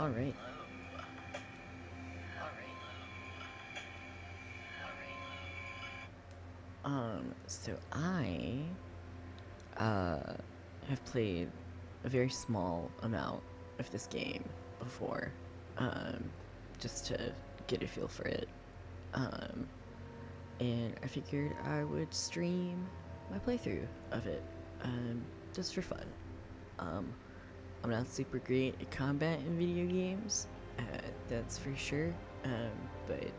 Alright. So I have played a very small amount of this game before, just to get a feel for it. And I figured I would stream my playthrough of it, just for fun. I'm not super great at combat in video games, that's for sure, but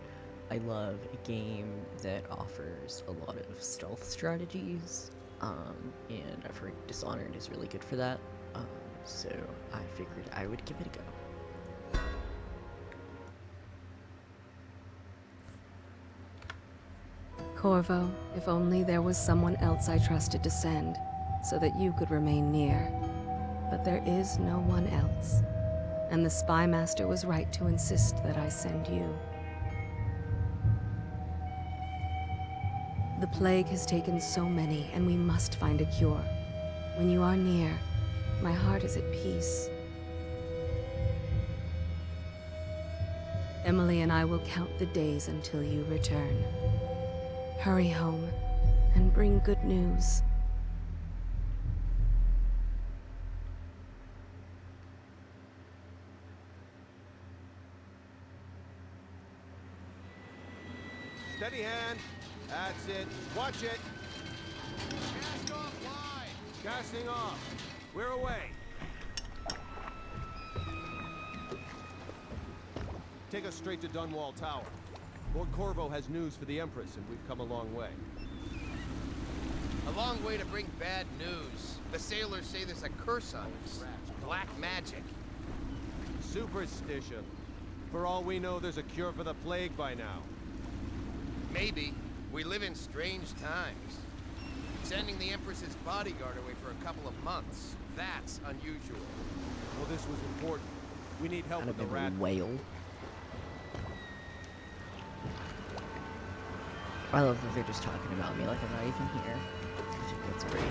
I love a game that offers a lot of stealth strategies, and I've heard Dishonored is really good for that, so I figured I would give it a go. Corvo, if only there was someone else I trusted to send, so that you could remain near. But there is no one else, and the Spy Master was right to insist that I send you. The plague has taken so many, and we must find a cure. When you are near, my heart is at peace. Emily and I will count the days until you return. Hurry home, and bring good news. Steady hand. That's it. Watch it. Cast off line. Casting off. We're away. Take us straight to Dunwall Tower. Lord Corvo has news for the Empress, and we've come a long way. A long way to bring bad news. The sailors say there's a curse on us. Black magic. Superstition. For all we know, there's a cure for the plague by now. Maybe. We live in strange times. Sending the Empress's bodyguard away for a couple of months. That's unusual. Well, this was important. We need help Kind with of the a rat. whale. I love that they're just talking about me like I'm not even here. I think that's great.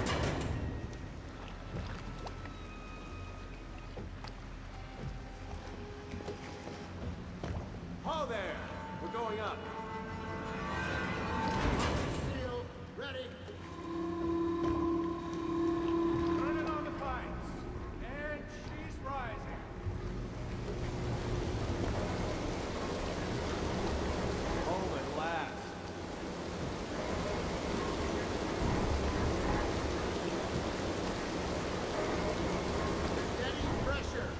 Ho there! We're going up. Steel, ready. Running on the pipes. And she's rising. Home at last. Steady pressure.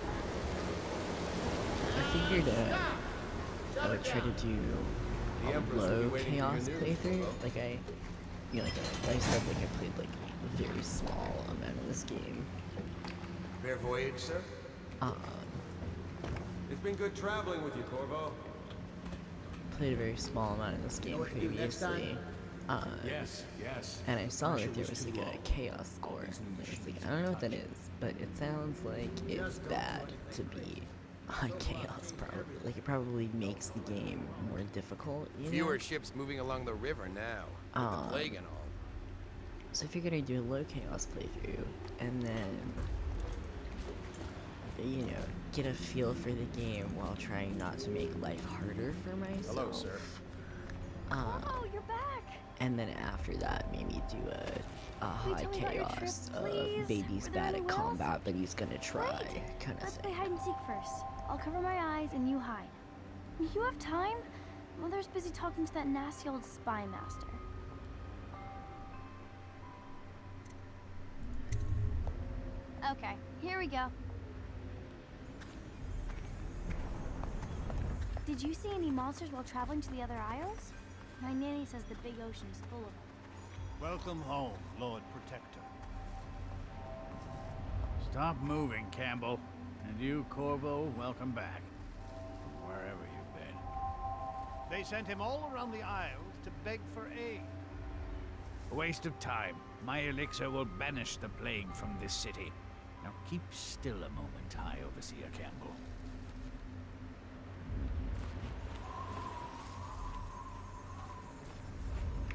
I figured I would try to do a low chaos playthrough. Like I said, like I played like a very small amount of this game. Fair voyage, sir? It's been good traveling with you, Corvo. Played a very small amount of this game previously. Yes, yes. And I saw that there was like a chaos score. And I was like, I don't know what that is, but it sounds like it's bad to be high chaos, probably. Like it probably makes the game more difficult, you know? Fewer ships moving along the river now. With the plague and all. So I figured I'd do a low chaos playthrough, and then, you know, get a feel for the game while trying not to make life harder for myself. Hello, sir. Oh, you're back! And then after that, maybe do a high tell me about your chaos, trip, please. baby's Were there bad any at whales? combat, but he's gonna try, kind of Let's play thing. hide and seek first. I'll cover my eyes and you hide. You have time? Mother's busy talking to that nasty old spy master. Okay, here we go. Did you see any monsters while traveling to the other isles? My nanny says the big ocean is full of them. Welcome home, Lord Protector. Stop moving, Campbell. And you, Corvo, welcome back. From wherever you've been. They sent him all around the Isles to beg for aid. A waste of time. My elixir will banish the plague from this city. Now keep still a moment, High Overseer Campbell.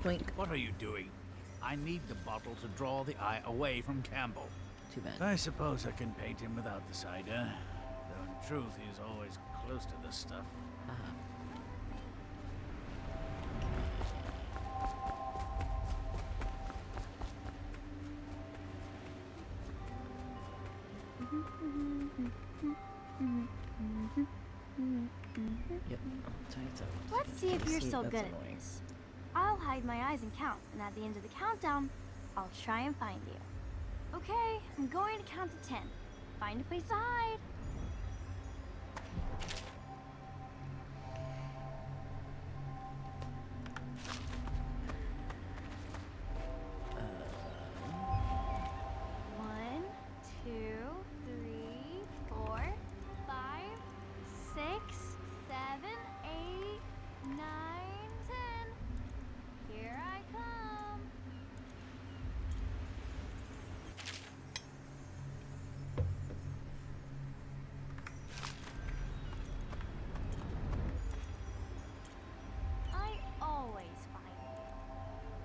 Blink. What are you doing? I need the bottle to draw the eye away from Campbell. Too bad. I suppose I can paint him without the cider, though truth, he's always close to this stuff. Uh-huh. Yep. Oh, time's up. Let's see if you're See, still that's good at annoying. this. I'll hide my eyes and count, and at the end of the countdown, I'll try and find you. Okay, I'm going to count to 10. Find a place to hide. One, two, three, 4, 5, 6, 7, 8, 9, 10. Here I come. I always find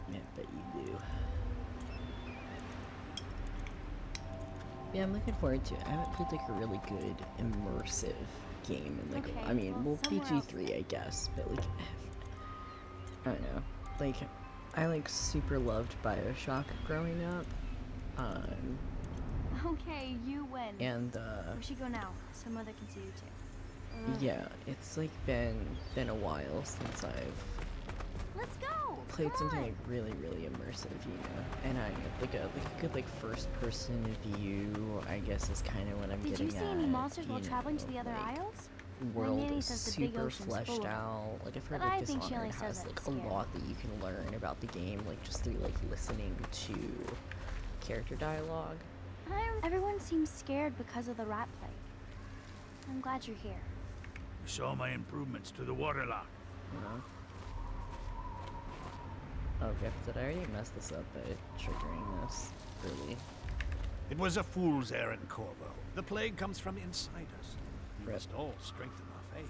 you. Yeah, bet you do. Yeah, I'm looking forward to it. I haven't played like a really good immersive game in like Okay, I mean, well, well, somewhere else PG3 I guess, but like I don't know. Like I like super loved BioShock growing up. Okay, you win. And We should go now, so Mother can see you too. yeah, it's like been a while since I've Let's go. played Come something on. like really immersive, you know. And I like a good like first person view, I guess, is kind of what I'm Did getting you see at. any monsters while you traveling to know, the other like, isles? World nanny is says the big super ocean's fleshed full of them. out. Like I've heard But I like think she only Dishonored says has that like to a scare lot that you can learn about the game, like just through like listening to character dialogue. Everyone seems scared because of the rat plague. I'm glad you're here. You saw my improvements to the water lock. You know. Oh, okay. Did I already mess this up by triggering this early? It was a fool's errand, Corvo. The plague comes from inside us. We Rip. must all strengthen our faith.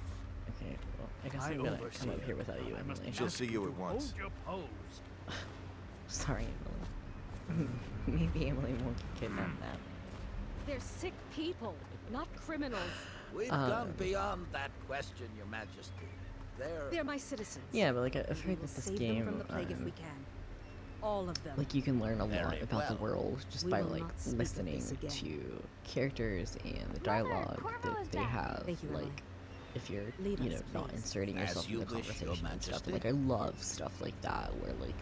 Okay, well, I guess I I'm gonna oversee come up it. here without you, I must Emily. She'll ask see you to at once. Hold your pose. Sorry, Emily. Maybe Emily won't get kidnapped now. They're sick people, not criminals. We've gone beyond that question, Your Majesty. They're my citizens. Yeah, but like I've We heard will that this save game, them from the plague if we can. All of them. like you can learn a lot Very about the well. world just We by will like not speak of listening this again. to characters and the Mother, dialogue Corvo is that they back. have. Thank you, Emily. Like, if you're Lead you know us, not please. inserting As yourself in you the wish, Your conversation and stuff. Majesty. Like I love stuff like that where like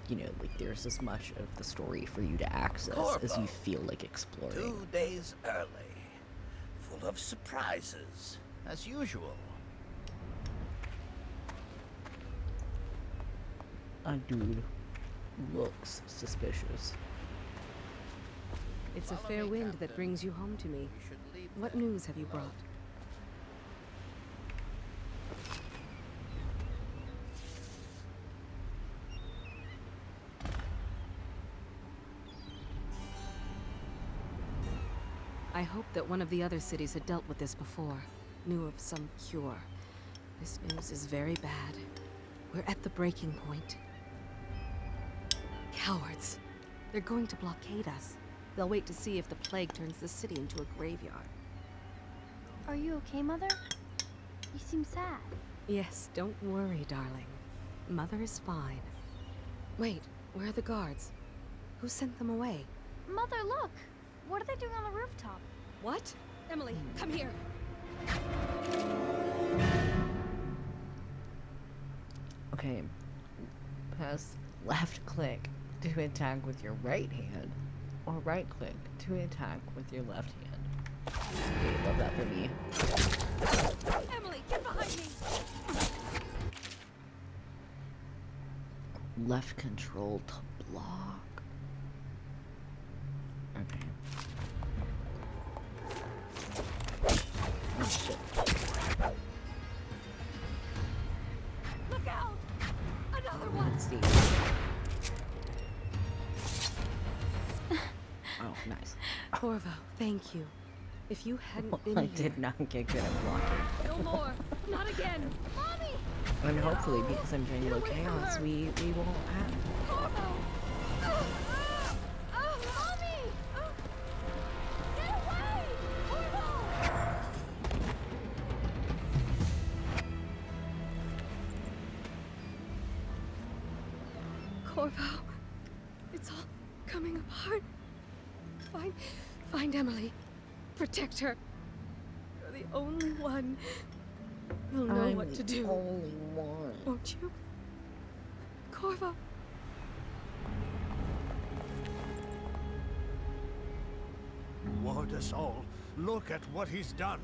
you know like there's as much of the story for you to access as Corvo. you feel like exploring. 2 days early. Full of surprises, as usual. A dude looks suspicious. It's a Follow fair me, wind Captain. that brings you home to me. You should leave What them news have you brought? I hoped that one of the other cities had dealt with this before, knew of some cure. This news is very bad. We're at the breaking point. Cowards! They're going to blockade us. They'll wait to see if the plague turns the city into a graveyard. Are you okay, Mother? You seem sad. Yes, don't worry, darling. Mother is fine. Wait, where are the guards? Who sent them away? Mother, look! What are they doing on the rooftop? What? Emily, come here. Okay, press left click to attack with your right hand, or right click to attack with your left hand. Okay, love that for me. Emily, get behind me. Left control to block. Okay. Oh shit. Look out! Another one. Let's see. Oh, nice. Corvo, thank you. If you hadn't been I here... did not get good at blocking. No more. Not again. Mommy! And hopefully, because I'm doing low away from chaos, her. we won't have. Corvo. Mommy! Get away! Corvo! Corvo, it's all coming apart. Find Emily. Protect her. You're the only one who'll know what to do. Only one. Won't you? Corvo. Ward us all. Look at what he's done.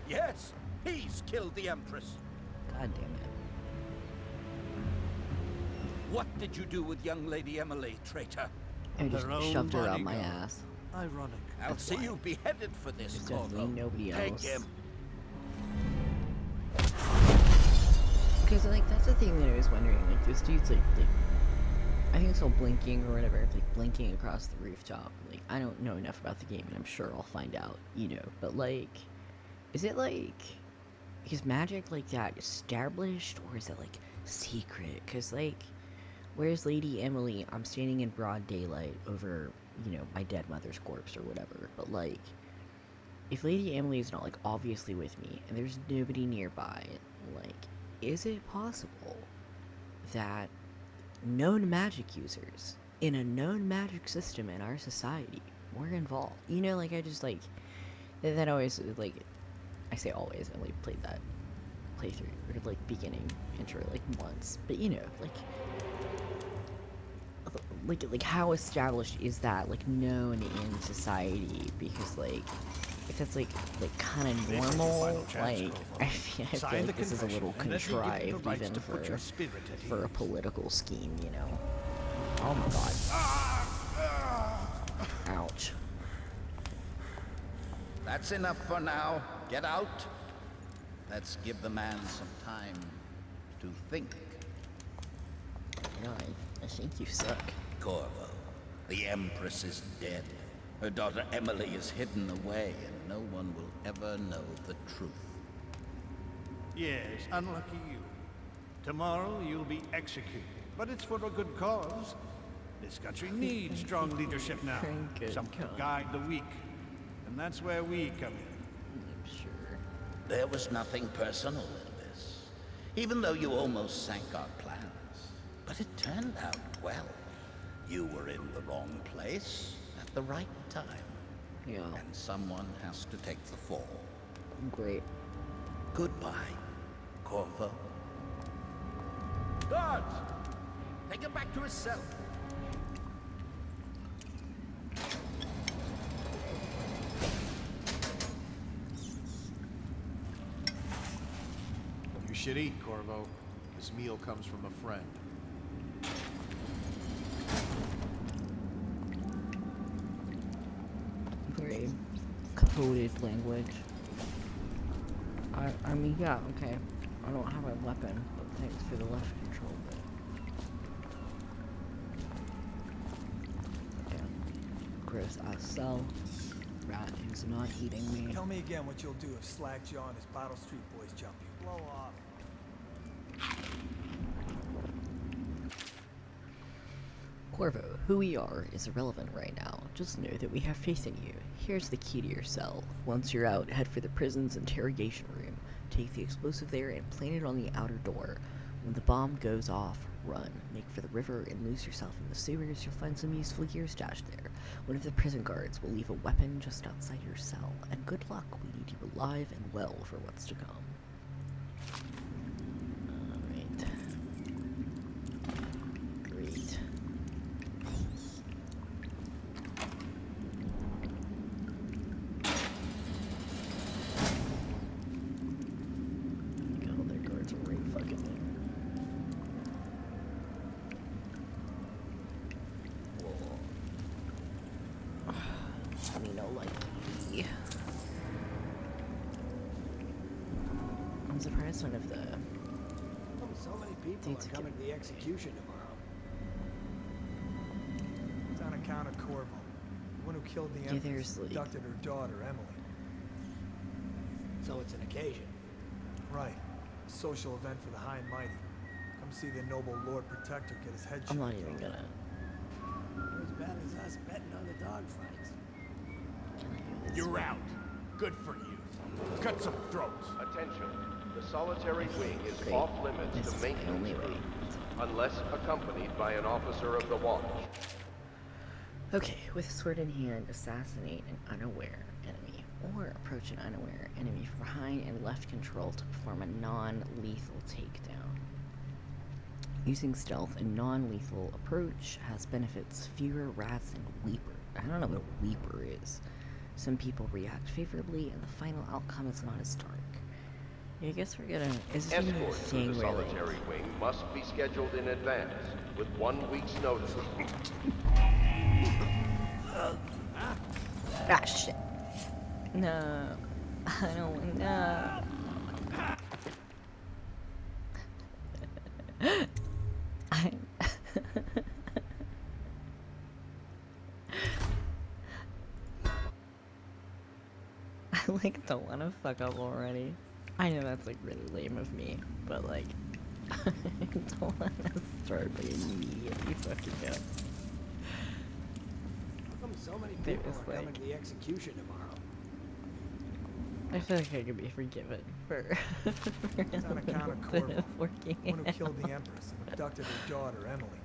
Yes, he's killed the Empress. God damn it. What did you do with young Lady Emily, traitor? I just Their own shoved her up my bodyguard. ass. Ironic. I'll That's see why. you beheaded for this, There's Corvo. definitely nobody Take else. him. Because like that's the thing that I was wondering. Like this dude's like I think it's all blinking or whatever. It's like blinking across the rooftop. Like I don't know enough about the game, and I'm sure I'll find out. You know, but like, is it like is magic like that established, or is it like secret? Because like, where's Lady Emily? I'm standing in broad daylight over, you know, my dead mother's corpse or whatever. But like, if Lady Emily is not like obviously with me, and there's nobody nearby, like, is it possible that known magic users in a known magic system in our society were involved? You know, like I just like that always like I say always. I only played that playthrough or like beginning intro like once, but you know, like how established is that like known in society? Because like if that's like kind of This is your normal, final chance, like Corvo. I feel Sign the like this is a little confession, and let me give you the contrived rights even to put your spirit at for a ease. political scheme, you know. Oh my god. Ouch. That's enough for now. Get out. Let's give the man some time to think. No, I think you suck. Corvo, the Empress is dead. Her daughter Emily is hidden away, and no one will ever know the truth. Yes, unlucky you. Tomorrow you'll be executed, but it's for a good cause. This country needs strong leadership now. Good Someone to cause. guide the weak. And that's where we come in. I'm sure. There was nothing personal in this, even though you almost sank our plans. But it turned out well. You were in the wrong place at the right time, Yeah. and someone has to take the fall. Great. Goodbye, Corvo. Guards! Take him back to his cell. You should eat, Corvo. This meal comes from a friend. Very coded language. I mean, yeah, okay. I don't have a weapon, but thanks for the left control bit. Yeah. Gross ass cell. Rat who's not eating me. Tell me again what you'll do if Slackjaw and his Bottle Street boys jump you. Blow off. Corvo, who we are is irrelevant right now. Just know that we have faith in you. Here's the key to your cell. Once you're out, head for the prison's interrogation room. Take the explosive there and plant it on the outer door. When the bomb goes off, run. Make for the river and lose yourself in the sewers. You'll find some useful gear stashed there. One of the prison guards will leave a weapon just outside your cell. And good luck, we need you alive and well for what's to come. Alright. Great. Got all their guards are right fucking there. I mean, no, like, I'm surprised none of the So many people Dudes are coming to the execution tomorrow. It's on account of Corvo, the one who killed the Yeah, Empress, there's, like- abducted her daughter, Emily. So it's an occasion. Right. A social event for the high and mighty. Come see the noble Lord Protector get his head I'm not shaved even off. gonna. As bad as us betting on the dogfights. Can I do this? You're out. Good for you. Cut some throats. Attention. The solitary wing is Great. off limits This to is my only maintenance. way. unless accompanied by an officer of the watch. Okay, with sword in hand, assassinate an unaware enemy, or approach an unaware enemy from behind and left control to perform a non-lethal takedown. Using stealth and non-lethal approach has benefits fewer rats and weeper. I don't know what a weeper is. Some people react favorably, and the final outcome is not as dark. Yeah, I guess we're gonna. Is this Escort to thing the where like solitary wing must be scheduled in advance, with 1 week's notice. ah shit? No, I don't know. I like don't want to fuck up already. I know that's like really lame of me, but like I don't want to start like immediately fucking up. How come so many There people is, are coming like- to the execution tomorrow? I feel like I could be forgiven for, It's on account of a Corvo, bit of working the one who out. killed the Empress and abducted her daughter, Emily.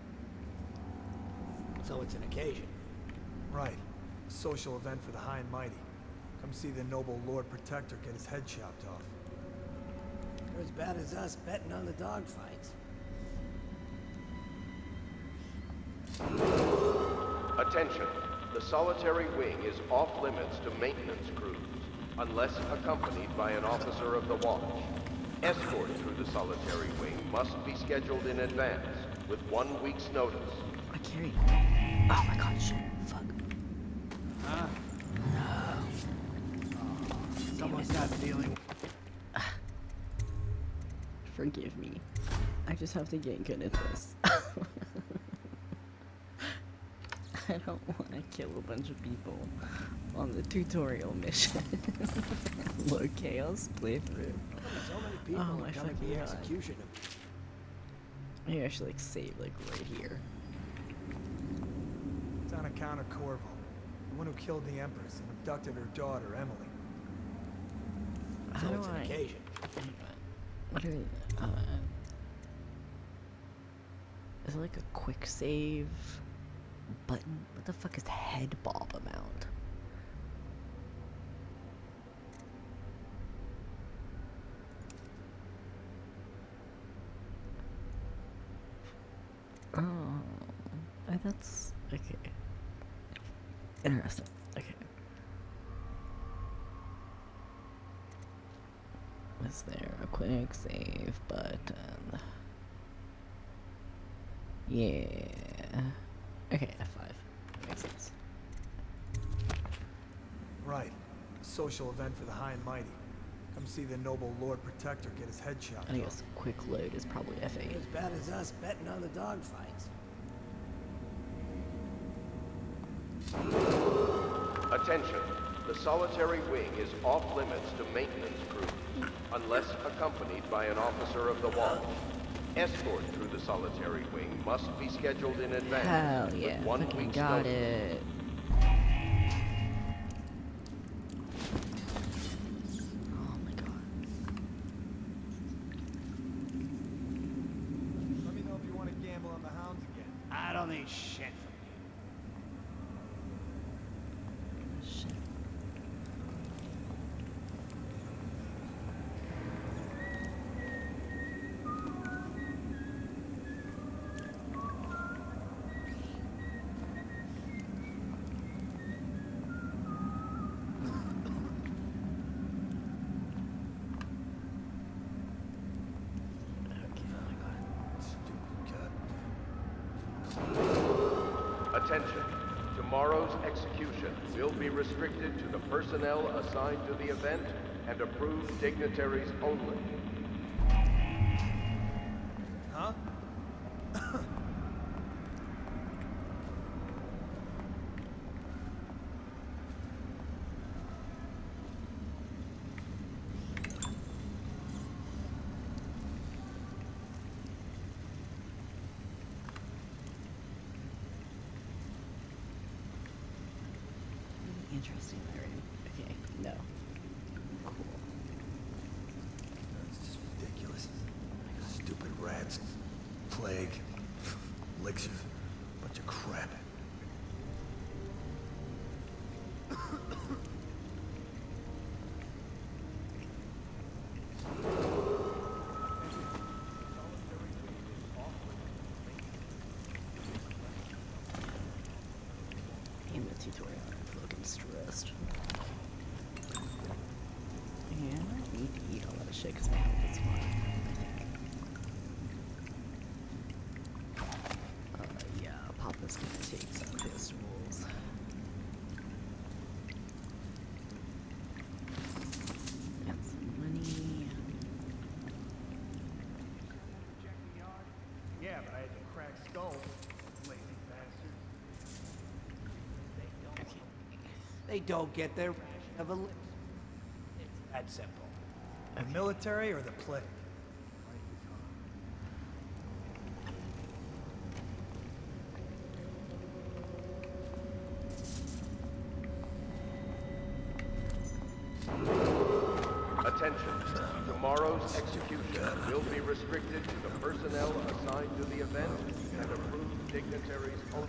So it's an occasion. Right. A social event for the high and mighty. Come see the noble Lord Protector get his head chopped off. They're as bad as us betting on the dogfights. Attention, the solitary wing is off limits to maintenance crews, unless accompanied by an officer of the watch. Escort through the solitary wing must be scheduled in advance, with 1 week's notice. I carried. Oh my god, shit. Fuck. Someone's not feeling. Forgive me. I just have to get good at this. I don't want to kill a bunch of people on the tutorial mission. Low chaos playthrough. So many people Oh my are coming to fucking the God. execution. Maybe I should like save like right here. It's on account of Corvo, the one who killed the Empress and abducted her daughter, Emily. How So do it's an I? occasion. Hang on. What are we? Is it like a quick save button? What the fuck is head bob amount? Oh, that's okay. Interesting. Okay. Is there a quick save button? Yeah. Okay, F5. That makes sense. Right. A social event for the high and mighty. Come see the noble Lord Protector get his head chopped I off. guess quick load is probably They're F8. as bad as us betting on the dogfights. Attention, the solitary wing is off limits to maintenance crews, unless accompanied by an officer of the watch. Escort through the solitary wing must be scheduled in advance, Hell yeah, with 1 fucking week's got notice. it. Oh my god. Let me know if you want to gamble on the hounds again. I don't need shit from Shit. Okay, oh my god. Stupid cat. Attention, tomorrow's execution will be restricted to the personnel assigned to the event and approved dignitaries only. Huh? Really interesting, Larry. Okay, no. Cool. It's just ridiculous. Stupid rats. plague. Elixirs. Bunch of crap. In the tutorial, I'm fucking stressed. And I need to eat a lot of shit because my health is fine, I think. Yeah, Papa's gonna take some festivals. Got some money. Yeah, but I had to crack skulls. Lazy bastards. Okay. They don't get their ration of elixir. It's that simple. The military or the plague? Attention. Tomorrow's execution will be restricted to the personnel assigned to the event and approved dignitaries only.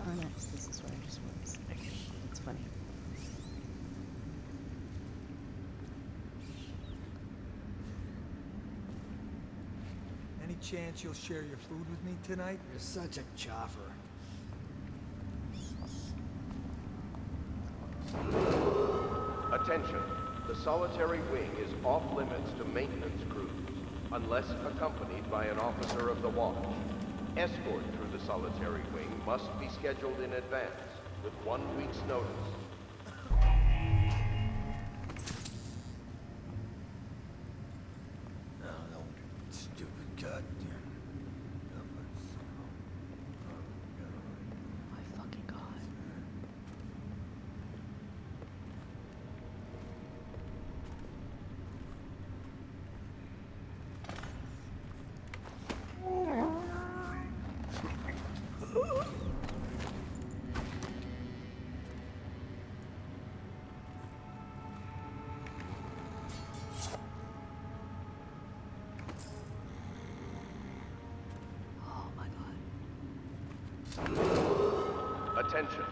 Oh, nice. This is where I just was. Okay, it's funny. Any chance you'll share your food with me tonight? You're such a choffer. Attention. The solitary wing is off limits to maintenance crews, unless accompanied by an officer of the watch. Escort through the solitary wing must be scheduled in advance, with 1 week's notice. No, stupid goddamn. My fucking god. Oh my god. Attention.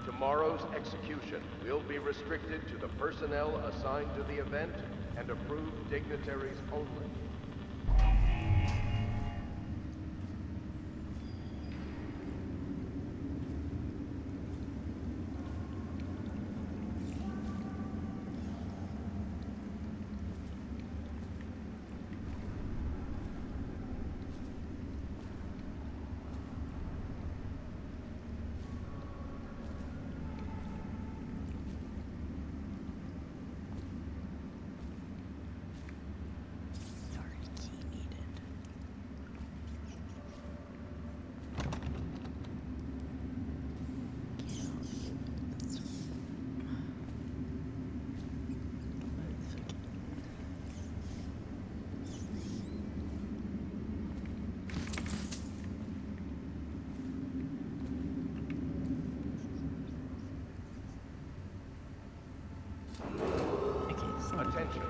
Tomorrow's execution will be restricted to the personnel assigned to the event and approved dignitaries only. Yard key needed. Attention.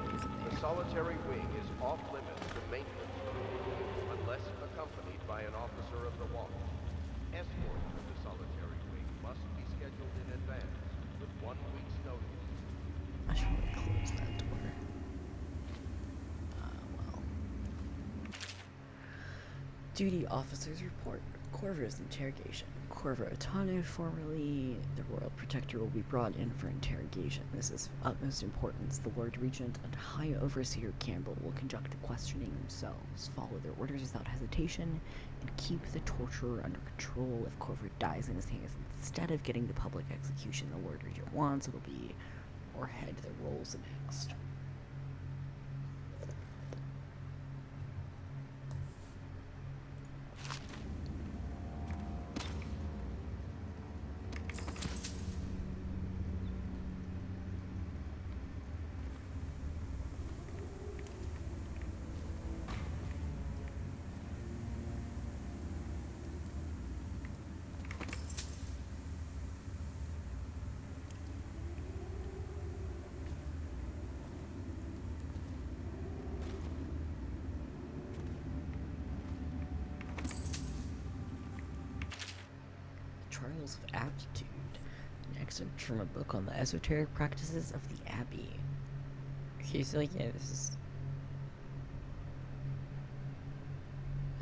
The solitary wing is off limits to maintenance crews, unless accompanied by an officer of the watch. Escort through the solitary wing must be scheduled in advance, with 1 week's notice. I should probably close that door. Well. Duty officers report. Corvo's interrogation. Corvo Otano, formerly the Royal Protector, will be brought in for interrogation. This is of utmost importance. The Lord Regent and High Overseer Campbell will conduct the questioning themselves, follow their orders without hesitation, and keep the torturer under control. If Corvo dies in his hands instead of getting the public execution the Lord Regent wants, it'll be or head their roles next. Trials of Aptitude, an excerpt from a book on the esoteric practices of the Abbey. Okay, so like, yeah, this is...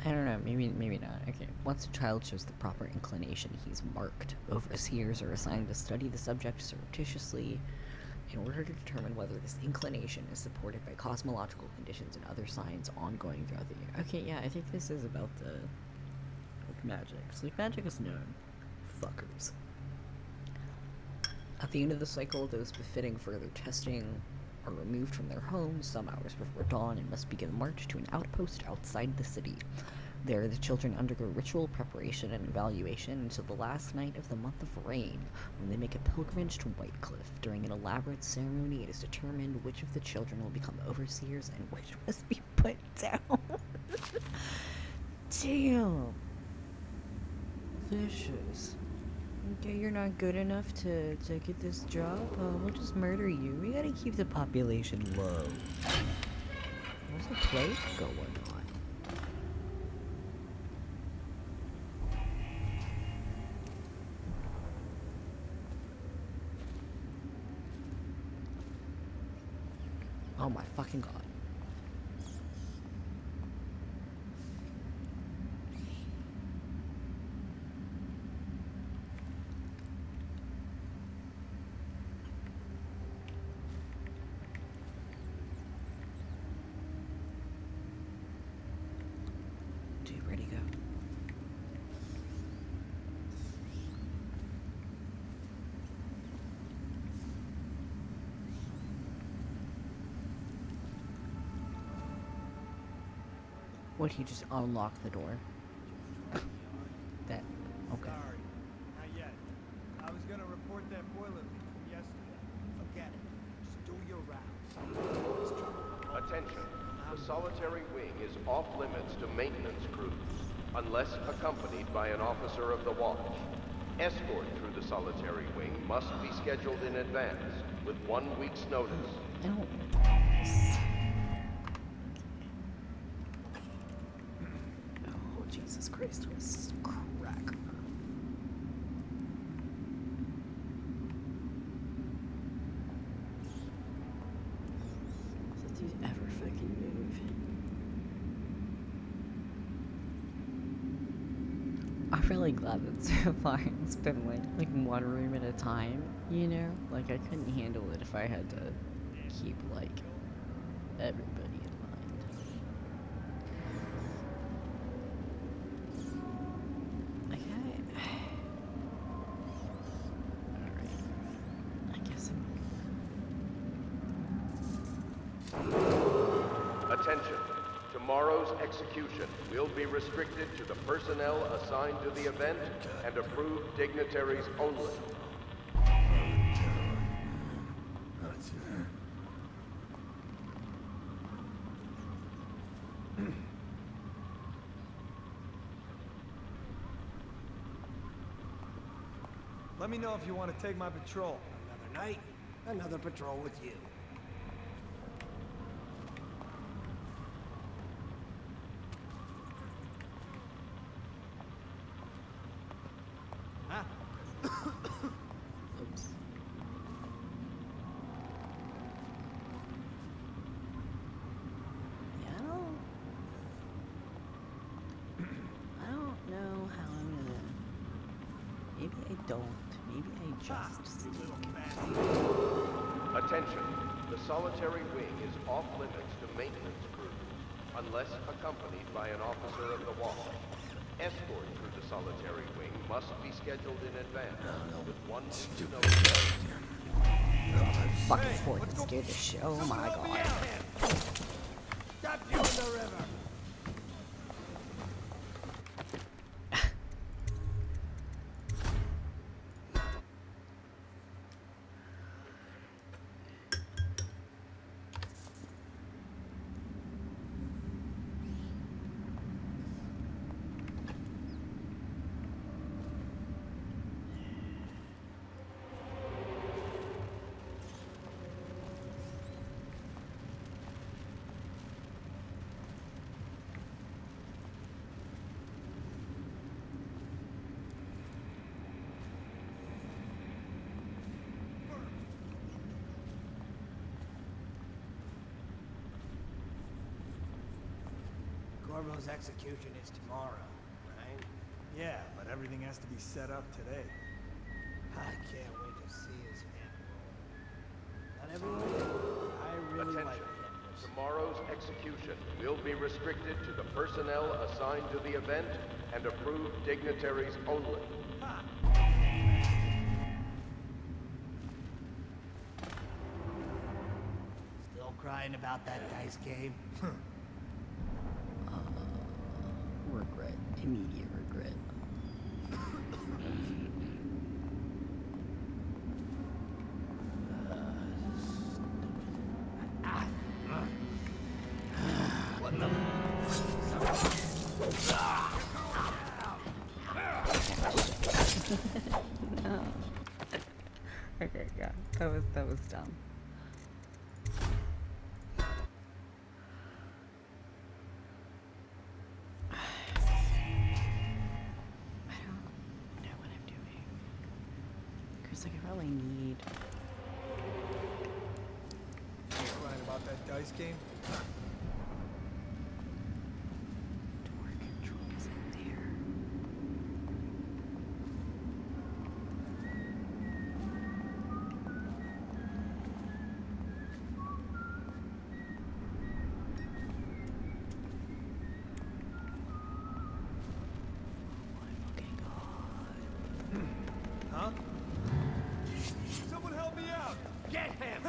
I don't know, maybe not. Okay, once a child shows the proper inclination, he's marked. Overseers are assigned to study the subject surreptitiously in order to determine whether this inclination is supported by cosmological conditions and other signs ongoing throughout the year. Okay, yeah, I think this is about the... like, magic. Sleep magic is known. Fuckers. At the end of the cycle, those befitting further testing are removed from their homes some hours before dawn and must begin the march to an outpost outside the city. There, the children undergo ritual preparation and evaluation until the last night of the month of rain, when they make a pilgrimage to Whitecliff. During an elaborate ceremony, it is determined which of the children will become overseers and which must be put down. Damn. Vicious. Okay, you're not good enough to get this job? We'll just murder you. We gotta keep the population low. There's a plague going on. Oh my fucking god. Would he just unlock the door? That, okay. Sorry, not yet. I was gonna report that boiler leak from yesterday. Forget it. Just do your rounds. Attention. The solitary wing is off limits to maintenance crews, unless accompanied by an officer of the watch. Escort through the solitary wing must be scheduled in advance, with 1 week's notice. I don't... Oh, Jesus Christ, this is a cracker. Does that dude ever fucking move? I'm really glad that so far it's been like one room at a time, you know? Like I couldn't handle it if I had to keep like everybody in mind. Okay. Alright. I guess Attention. Tomorrow's execution will be restricted to the personnel assigned to the event and approved dignitaries only. Let me know if you want to take my patrol. Another night, another patrol with you. Huh? oops. Yeah, I don't know how I'm gonna. Maybe I don't. Maybe I just see. Attention. The solitary wing is off limits to maintenance crews, unless accompanied by an officer of the watch. Escort through the solitary wing must be scheduled in advance, with 1 week's notice. Fucking Ford can scare the shit. Oh my god. Stop you in the river. Corvo's execution is tomorrow, right? Yeah, but everything has to be set up today. I can't wait to see his head roll. Not everyone did. I really like Attention. it. Tomorrow's execution will be restricted to the personnel assigned to the event and approved dignitaries only. Still crying about that dice game? Regret. Immediate regret. No. Okay, yeah. That was dumb. Like I probably need. Crying about that dice game? Door controls in there. Oh my fucking god. Huh? Someone help me out! Get him!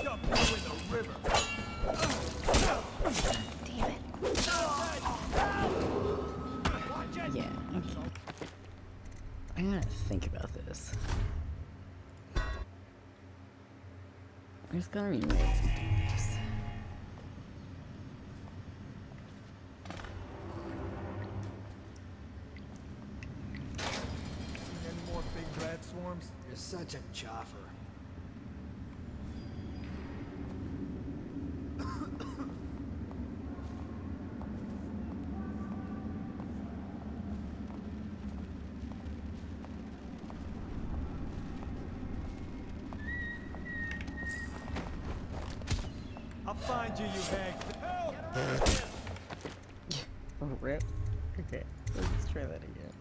Dump you in the river! Damn it. Yeah, okay. I gotta think about this. There's gotta be ways to do this. Any more big rat swarms? You're such a choffer. I'll find you, you hag. Help! Rip. Okay, let's try that again.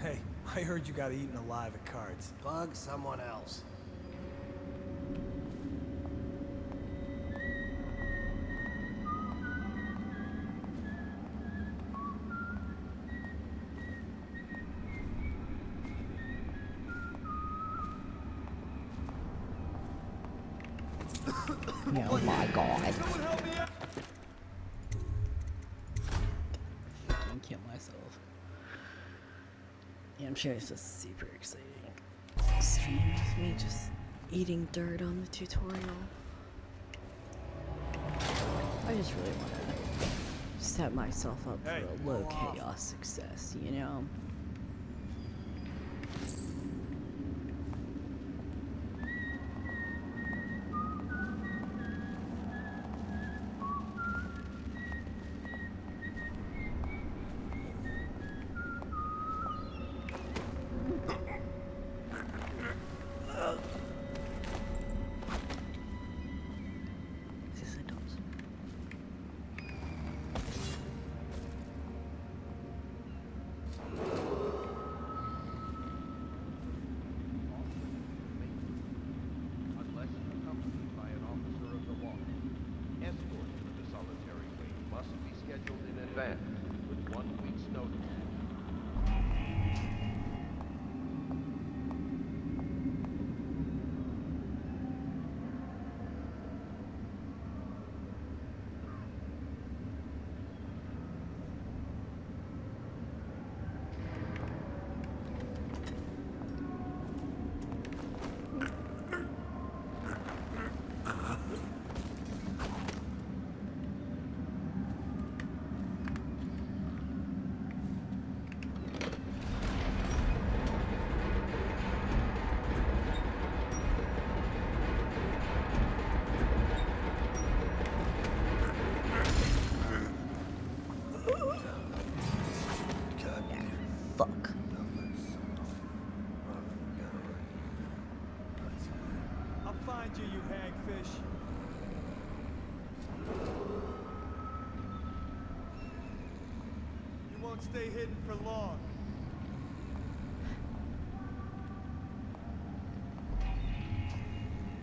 Hey, I heard you got eaten alive at cards. Bug someone else. Oh my god. Someone help me out! Fucking kill myself. Yeah, I'm sure it's just super exciting. Stream with me just eating dirt on the tutorial. I just really want to set myself up for a low chaos success, you know? 1 week's notice. Fuck. I'll find you, you hagfish. You won't stay hidden for long.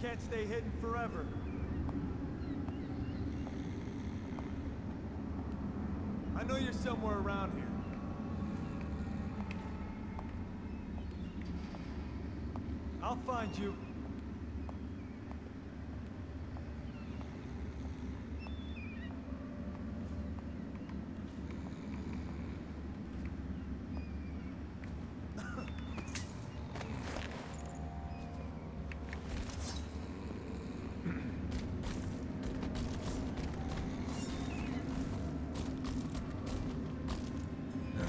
Can't stay hidden forever. I know you're somewhere around here. I'll find you.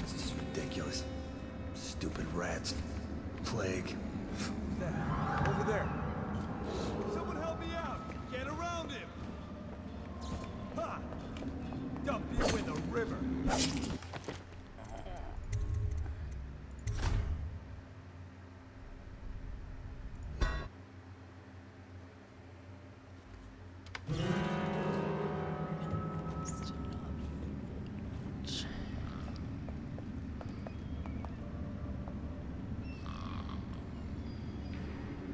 This is ridiculous. Stupid rats. Plague. Over there. Someone help me out. Get around him. Ha! Dump you in the river.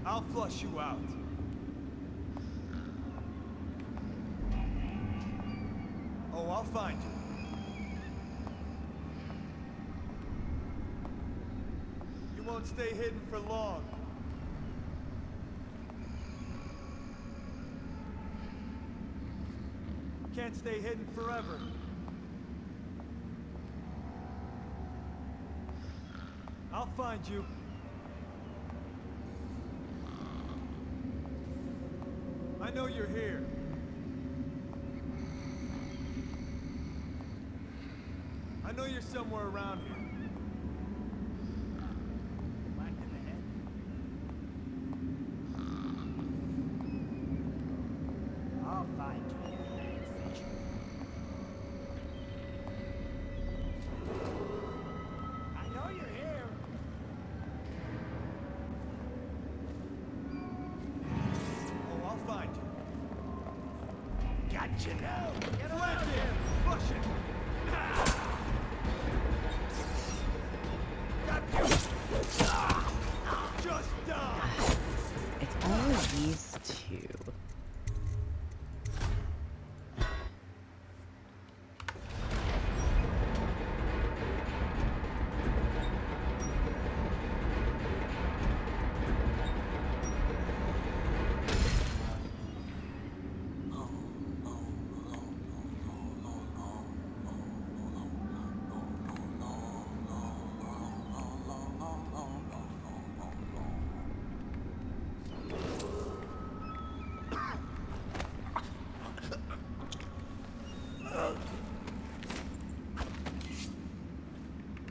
I'll flush you out. Oh, I'll find you. You won't stay hidden for long. Can't stay hidden forever. I'll find you. I know you're here. I know you're somewhere around here. Whacked in the head. I'll find you, hagfish. I know you're here. Oh, I'll find you. Gotcha now. Get around him. Push it. Got you. Just die. It's only these two.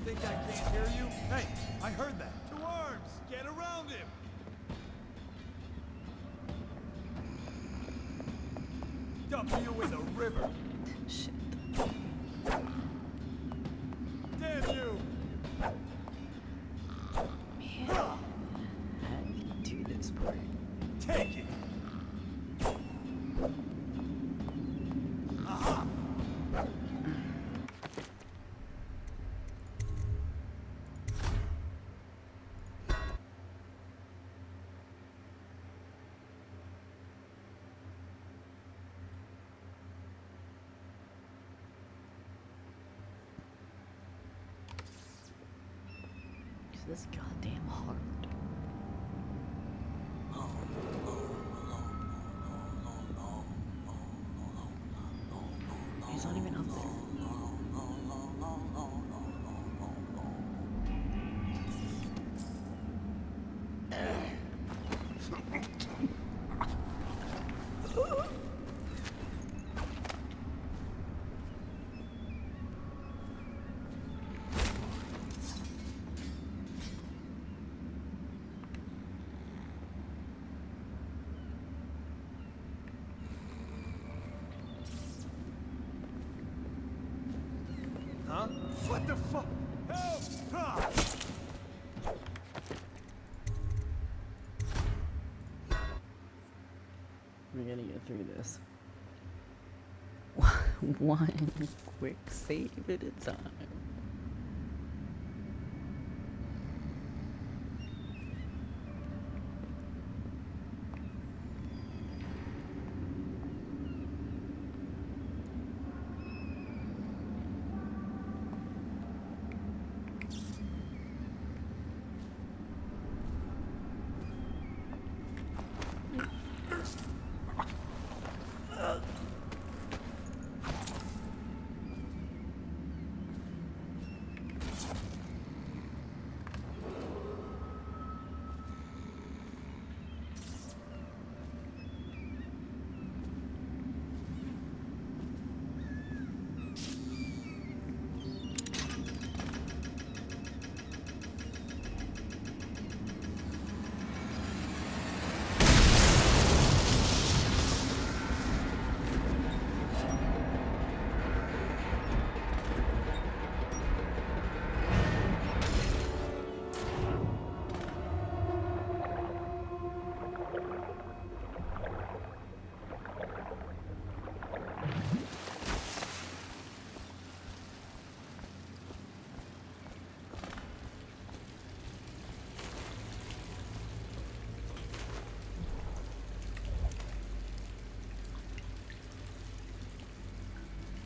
Think I can't hear you? Hey, I heard that. To arms! Get around him! Dump you in the river! Shit. Damn you! Man. How do you do this part? Take it! Aha! this goddamn hard. He's not even up there. Huh? What the fuck? Help! Ah! We're gonna get through this. One quick save at a time.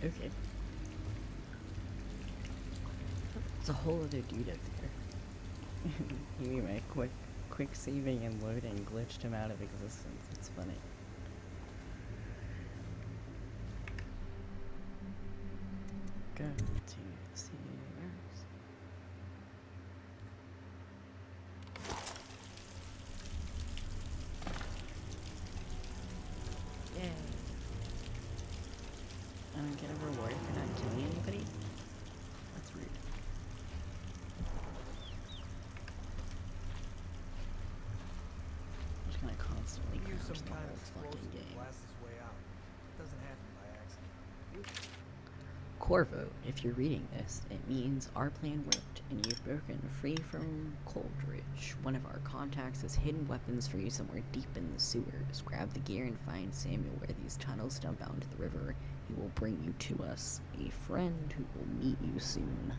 Okay. There's a whole other dude up there. Anyway, quick saving and loading glitched him out of existence. It's funny. Go to Sears. Yay. I don't get a reward for not killing anybody? That's rude. I'm just gonna constantly Use crouch some the kind whole of fucking explosive to game. blast his way out. It doesn't happen by accident. Corvo, if you're reading this, it means our plan worked and you've broken free from Coldridge. One of our contacts has hidden weapons for you somewhere deep in the sewers. Grab the gear and find Samuel where these tunnels dump out into the river. He will bring you to us, a friend who will meet you soon.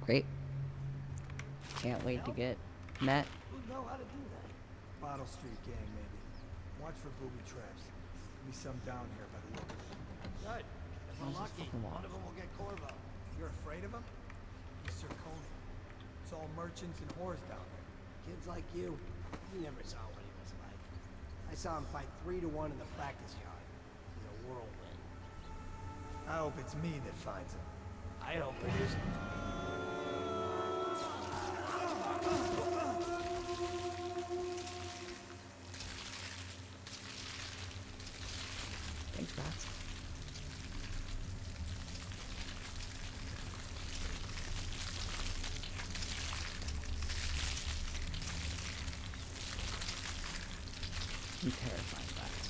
Great. Can't wait to get met. Who know how to do that? Bottle Street gang, maybe. Watch for booby traps. Be some down here by the look of it. Good. If How's we're this lucky, fucking one walk? of them will get Corvo. You're afraid of him? He's Sir Coney. It's all merchants and whores down there. Kids like you never saw what he was like. I saw him fight 3-1 in the practice yard. He's a whirlwind. I hope it's me that finds him. I hope it isn't. Thanks, Bats. I'm terrified of bats.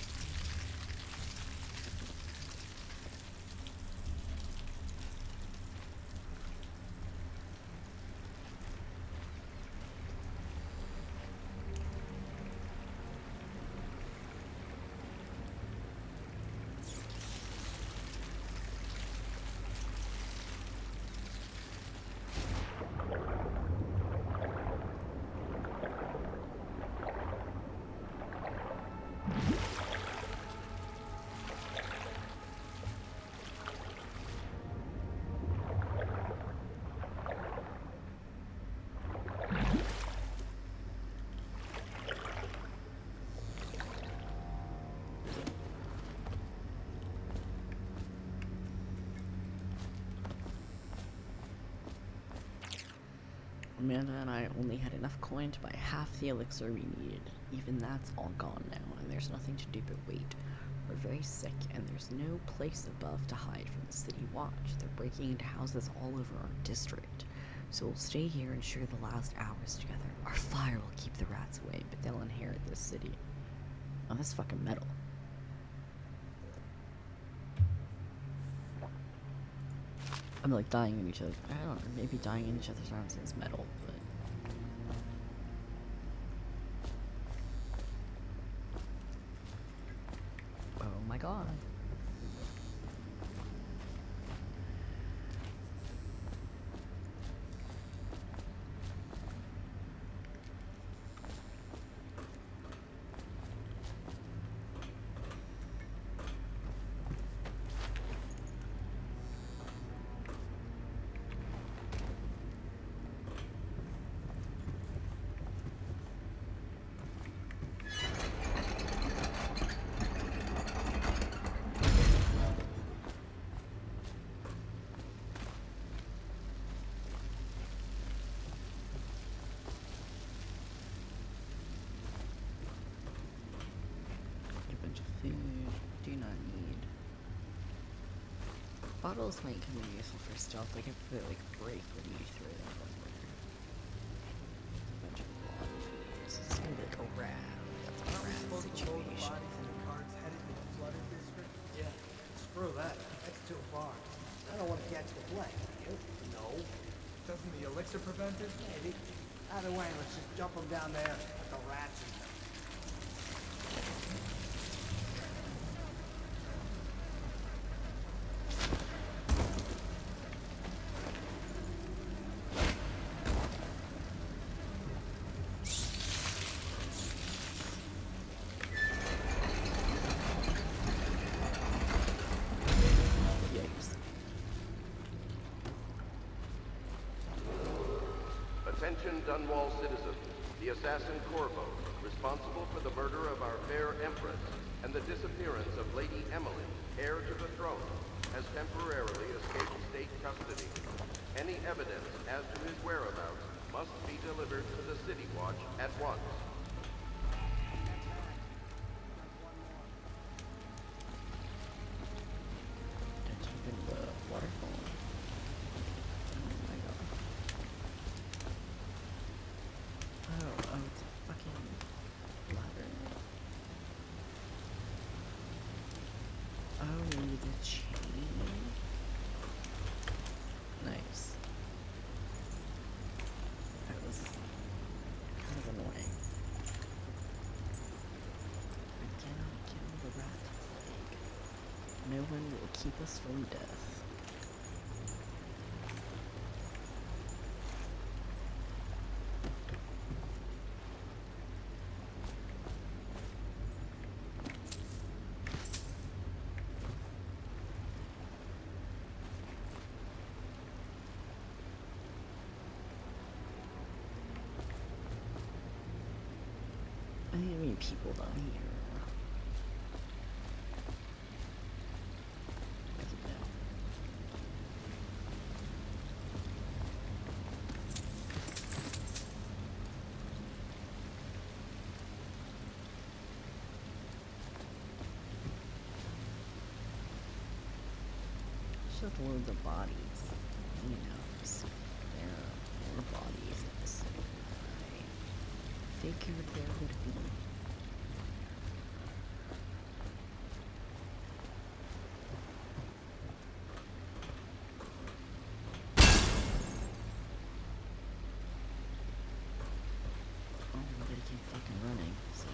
Amanda and I only had enough coin to buy half the elixir we needed. Even that's all gone now, and there's nothing to do but wait. We're very sick, and there's no place above to hide from the city watch. They're breaking into houses all over our district. So we'll stay here and share the last hours together. Our fire will keep the rats away, but they'll inherit this city. Oh, that's fucking metal. I'm like dying in each other. I don't know, maybe dying in each other's arms is metal, but. Oh my god. Do not need. Bottles might come in useful for stealth, like if they like break when you throw them over. A bunch of water. This is gonna be like a rat. That's a rat situation. In the carts headed to the flooded district? Yeah, screw that. That's too far. I don't want to catch the plague. You? No. Doesn't the elixir prevent it? Maybe. Either way, let's just jump them down there. Let the rats eat them. Attention Dunwall citizens. The assassin Corvo, responsible for the murder of our fair Empress and the disappearance of Lady Emily, heir to the throne, has temporarily escaped state custody. Any evidence as to his whereabouts must be delivered to the City Watch at once. No one will keep us from death. I mean, people down here. Just loads of bodies, you know, just there are more bodies in this city than I figured there would be. Oh, nobody keep fucking running, so.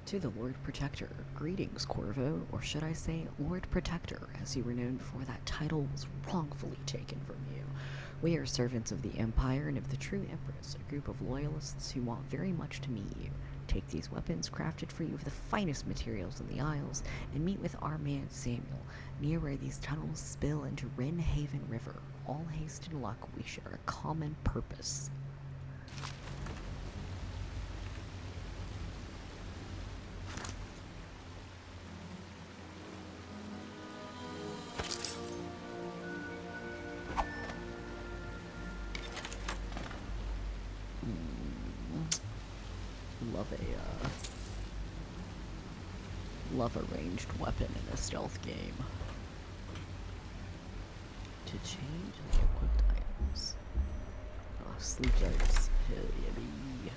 To the Lord Protector. Greetings, Corvo, or should I say Lord Protector, as you were known before that title was wrongfully taken from you. We are servants of the Empire and of the true Empress, a group of loyalists who want very much to meet you. Take these weapons, crafted for you of the finest materials in the Isles, and meet with our man Samuel, near where these tunnels spill into Wren Haven River. All haste and luck, we share a common purpose. Love love a ranged weapon in a stealth game. To change the equipped items. Oh, sleep darts. Hell yeah, baby.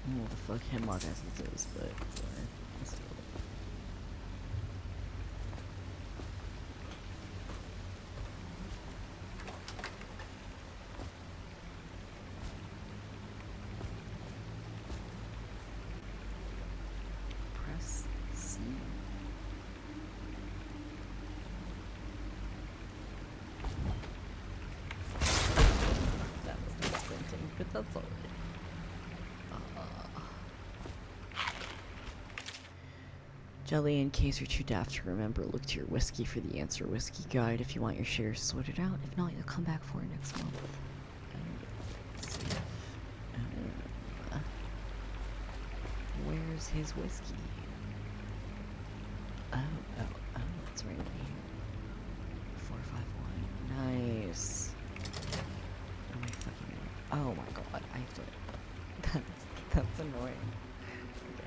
I don't know what the fuck Hemlock Essence is, but let's do it. Press C. That was not sprinting, but that's alright. Jelly, in case you're too daft to remember, look to your whiskey for the answer whiskey guide if you want your shares sorted out. If not, you'll come back for it next month. Where's his whiskey? Oh, it's right over here. 451. Nice. Oh my fucking. Oh my god, I have to. That's annoying. Okay, here we go.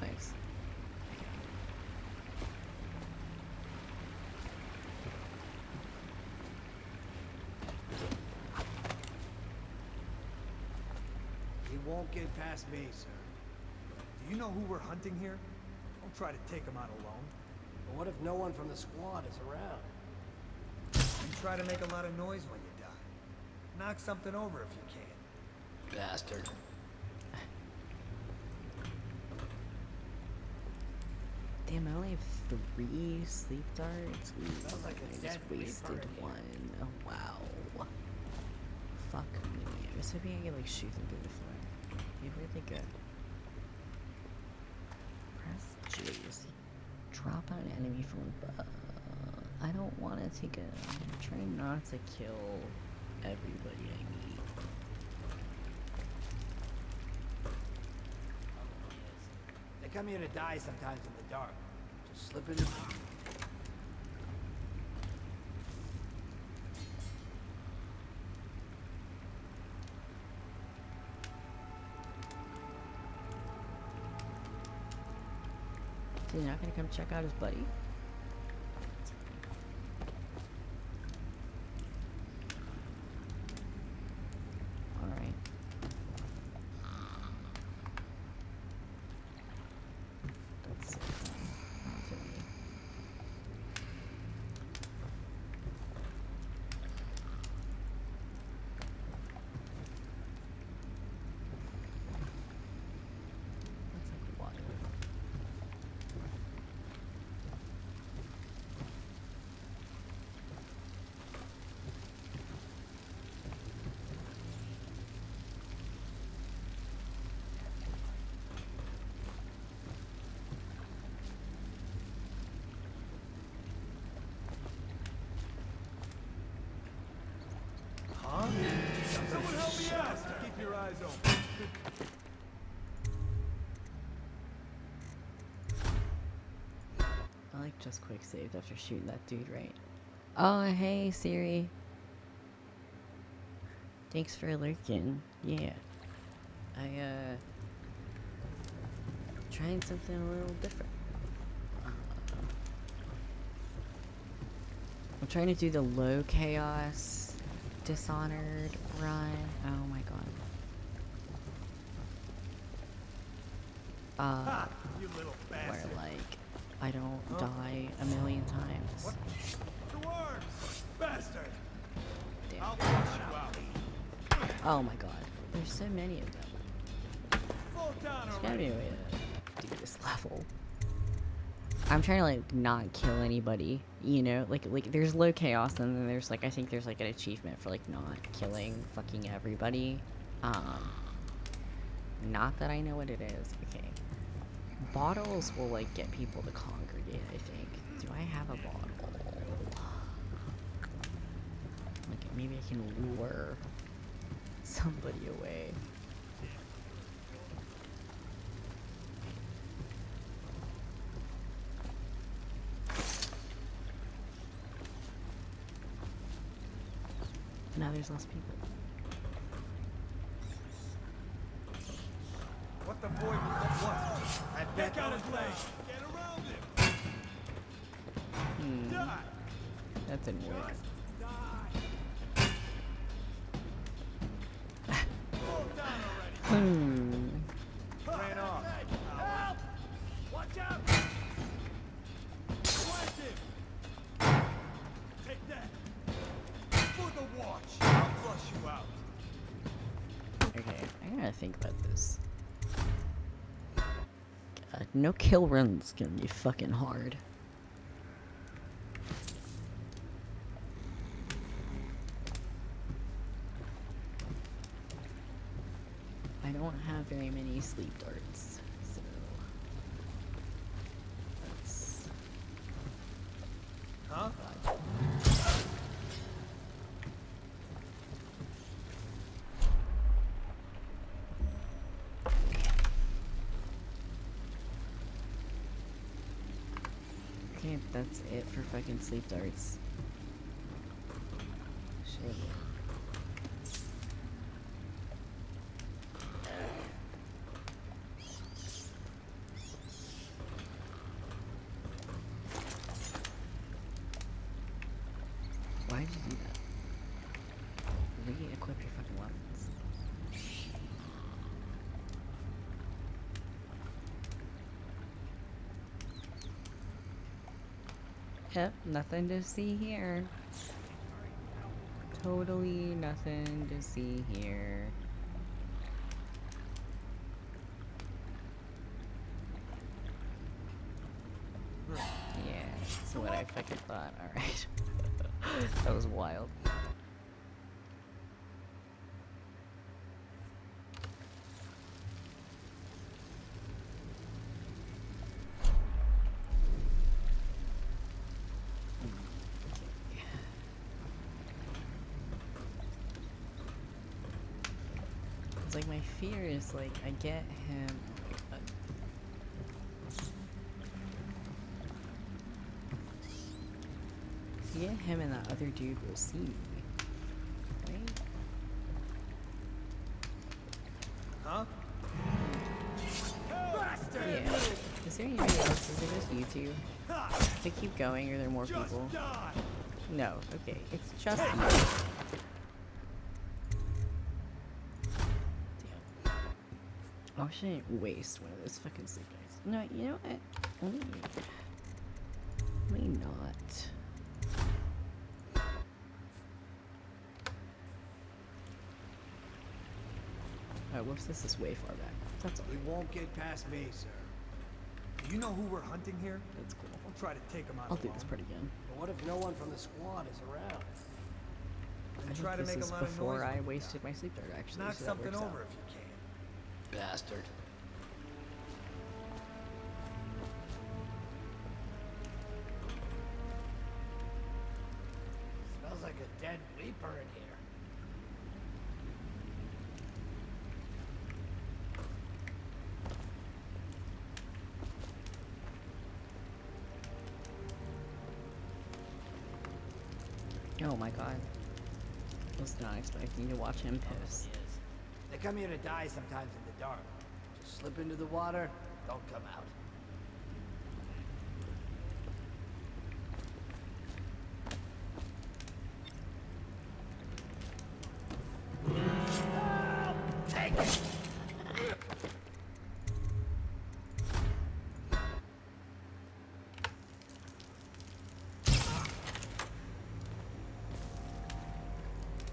Nice. He won't get past me, sir. Do you know who we're hunting here? Don't try to take him out alone. But what if no one from the squad is around? You try to make a lot of noise when you die. Knock something over if you can. Bastard. Damn, I only have 3 sleep darts. Ooh, Sounds like a I just dead wasted reaper in here. 1. Oh, wow. Fuck me. I was hoping I could like shoot them through the floor. Be really good. Press J. Drop an enemy from above. I don't want to take a. I'm trying not to kill everybody I meet. They come here to die sometimes in the dark. Just slip in. So you're not gonna come check out his buddy? Alright. That's so fun. Not to me. That's like water. Huh? Someone help me out! Keep your eyes open. I like just quick saved after shooting that dude, right? Oh, hey, Siri. Thanks for lurking. Yeah. Trying something a little different. I'm trying to do the low chaos Dishonored run. Oh my god. You little Where bastard. like I don't die a million times. What? The worms! Bastard! Damn. I'll flush you out. Oh my god. There's so many of them. Fall down There's already. gotta be a way to do this level. I'm trying to like not kill anybody, you know? Like there's low chaos and then there's like I think there's like an achievement for like not killing fucking everybody. Not that I know what it is. Okay. Bottles will like get people to congregate, I think. Do I have a bottle? Like maybe I can lure somebody away. Now there's less people. What the boy? What? I bet out his leg. Get around him. Die. That didn't work. Just die. Fall down already. Ran off. Help! Watch out! Flank him. Take that. For the watch. I'll flush you out. Okay, I gotta think about this. God, no kill run's gonna be fucking hard. I don't have very many sleep darts, so that's Huh? okay. That's it for fucking sleep darts. Shit. Why did you do that? Re-equip your fucking weapons. Yep, nothing to see here. Totally nothing to see here. Yeah, that's what I fucking thought. Alright. That was wild. It's like my fear is like I get him. Get him and that other dude will see me, right? Huh? Yeah. Is there anybody else? Is it just you two? To keep going, or are there more people? No. Okay, it's just you. Damn. I shouldn't waste one of those fucking sleep nights. No, you know what? Let me not. Alright, whoops, this is way far back. That's all. He won't get past me, sir. Do you know who we're hunting here? That's cool. We'll try to take him out I'll do alone. this part again. But what if no one from the squad is around? I And try to think make this a is lot of before noise I when you wasted die. my sleep dart, actually. Knock so that something works over out. if you can. Bastard. Smells like a dead weeper in here. Oh my god. Was not expecting to watch him piss. They come here to die sometimes in the dark. Just slip into the water, don't come out.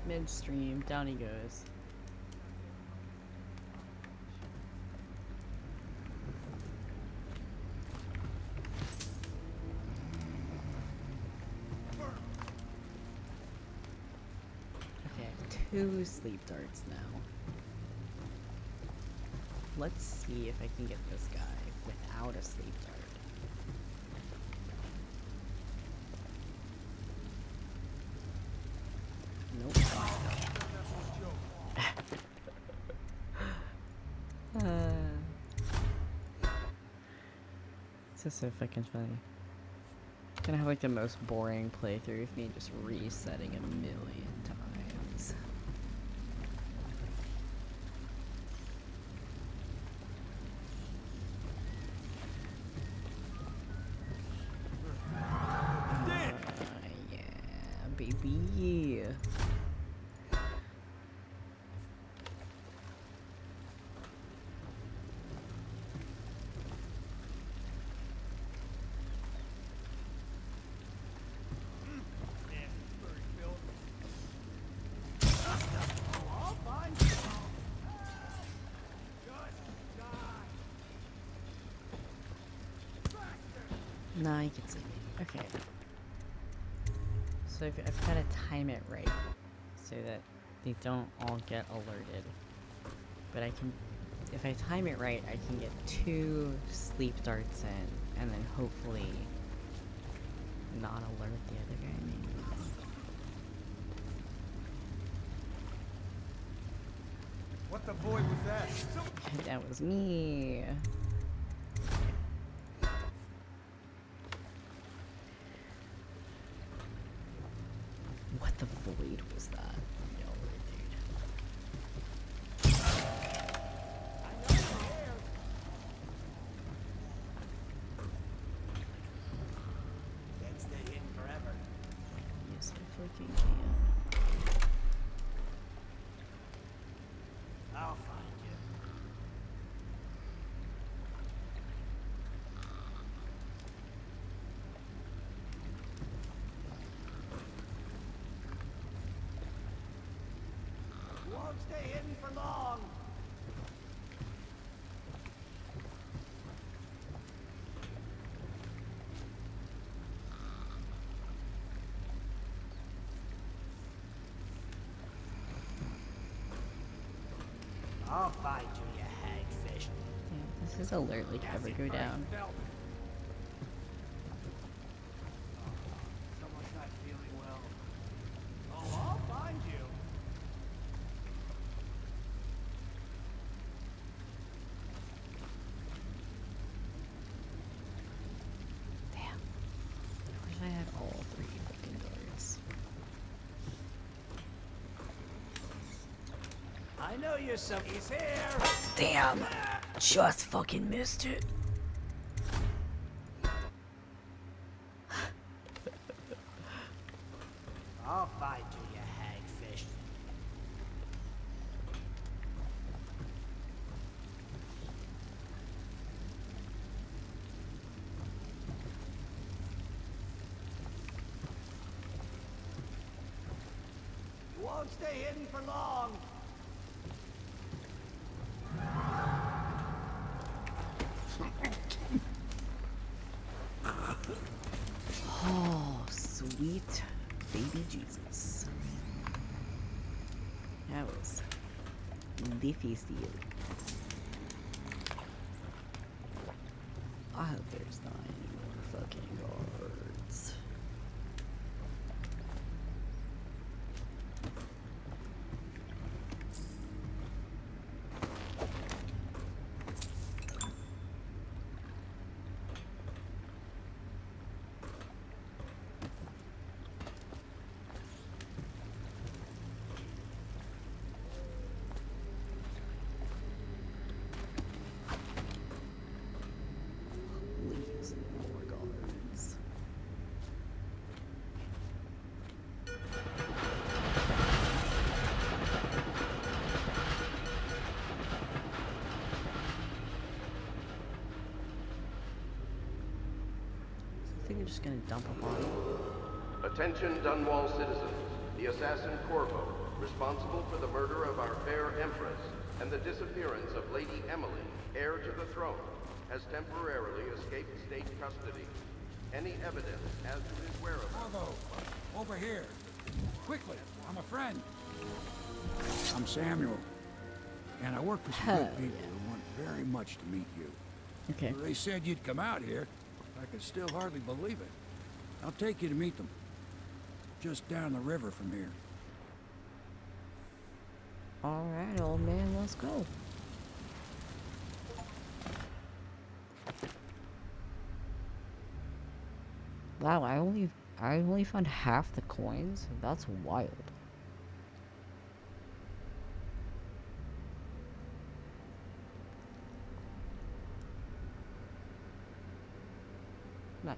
Midstream, down he goes. Okay, I have 2 sleep darts now. Let's see if I can get this guy without a sleep dart. Nope. This is so fucking funny. Gonna have like the most boring playthrough of me just resetting a million times. Yeah, baby. Nah, you can see me. Okay. So I've got to time it right so that they don't all get alerted. But I can, if I time it right, I can get 2 sleep darts in and then hopefully not alert the other guy maybe. What the boy was that? That was me. What the void was that? No, dude. Can't stay hidden forever. Yes, I fucking can. I'll find you. Won't stay hidden for long. I'll find you, you hagfish. Damn, does his alert like ever go down? Someone's not feeling well. Oh, I'll find you. Damn. I wish I had all 3 fucking darts. I know you're some. He's here. Damn! Just fucking missed it. I'll find you, you hagfish. You won't stay hidden for long. Oh, sweet baby Jesus. That was leafy steel. I hope there's not any more fucking guards. Please, more guards. I think they're just gonna dump them on. Attention, Dunwall citizens. The assassin Corvo, responsible for the murder of our fair Empress and the disappearance of Lady Emily, heir to the throne, has temporarily escaped state custody. Any evidence as to his whereabouts... Corvo, over here. Quickly, I'm a friend. I'm Samuel. And I work for some good people who want very much to meet you. Okay. They said you'd come out here. I can still hardly believe it. I'll take you to meet them. Just down the river from here. Alright, old man, let's go. Wow, I only found half the coins? That's wild. Nice.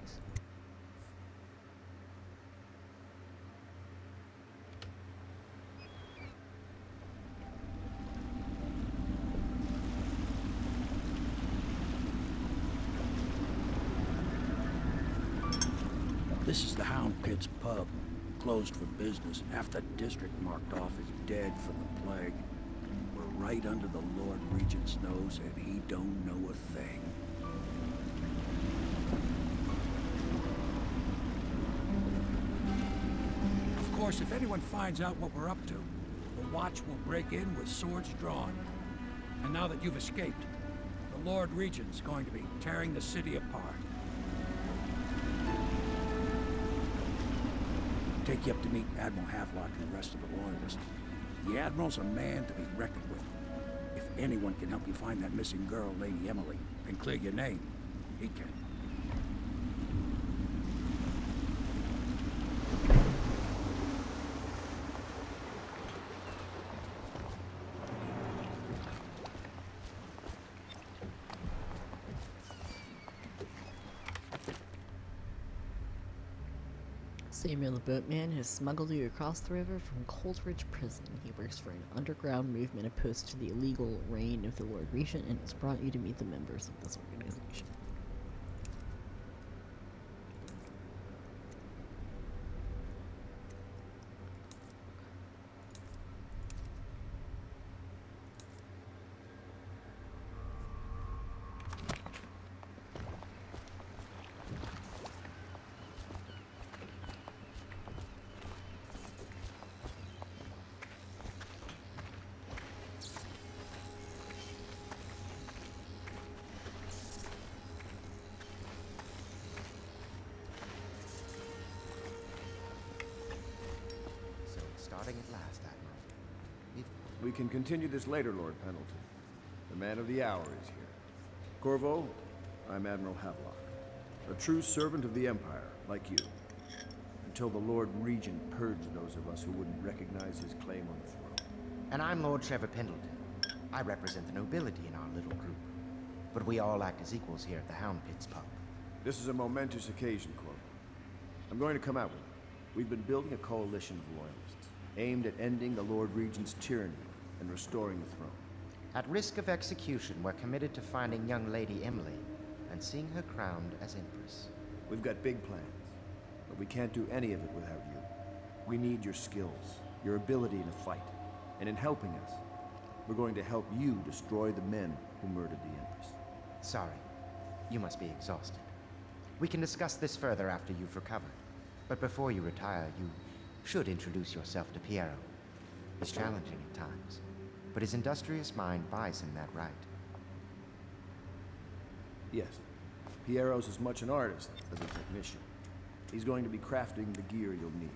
This is the Hound Pits pub, closed for business. Half the district marked off as dead from the plague. We're right under the Lord Regent's nose, and he don't know a thing. Of course, if anyone finds out what we're up to, the Watch will break in with swords drawn. And now that you've escaped, the Lord Regent's going to be tearing the city apart. Take you up to meet Admiral Havelock and the rest of the Loyalists. The Admiral's a man to be reckoned with. If anyone can help you find that missing girl, Lady Emily, and clear your name, he can. Samuel the Boatman has smuggled you across the river from Coldridge Prison. He works for an underground movement opposed to the illegal reign of the Lord Regent and has brought you to meet the members of this organization. Starting at last, Admiral. We can continue this later, Lord Pendleton. The man of the hour is here. Corvo, I'm Admiral Havelock. A true servant of the Empire, like you. Until the Lord Regent purged those of us who wouldn't recognize his claim on the throne. And I'm Lord Trevor Pendleton. I represent the nobility in our little group. But we all act as equals here at the Hound Pits pub. This is a momentous occasion, Corvo. I'm going to come out with it. We've been building a coalition of loyalists, aimed at ending the Lord Regent's tyranny and restoring the throne. At risk of execution, we're committed to finding young Lady Emily and seeing her crowned as Empress. We've got big plans, but we can't do any of it without you. We need your skills, your ability to fight, and in helping us, we're going to help you destroy the men who murdered the Empress. Sorry, you must be exhausted. We can discuss this further after you've recovered. But before you retire, you should introduce yourself to Piero. He's challenging at times, but his industrious mind buys him that right. Yes, Piero's as much an artist as a technician. He's going to be crafting the gear you'll need.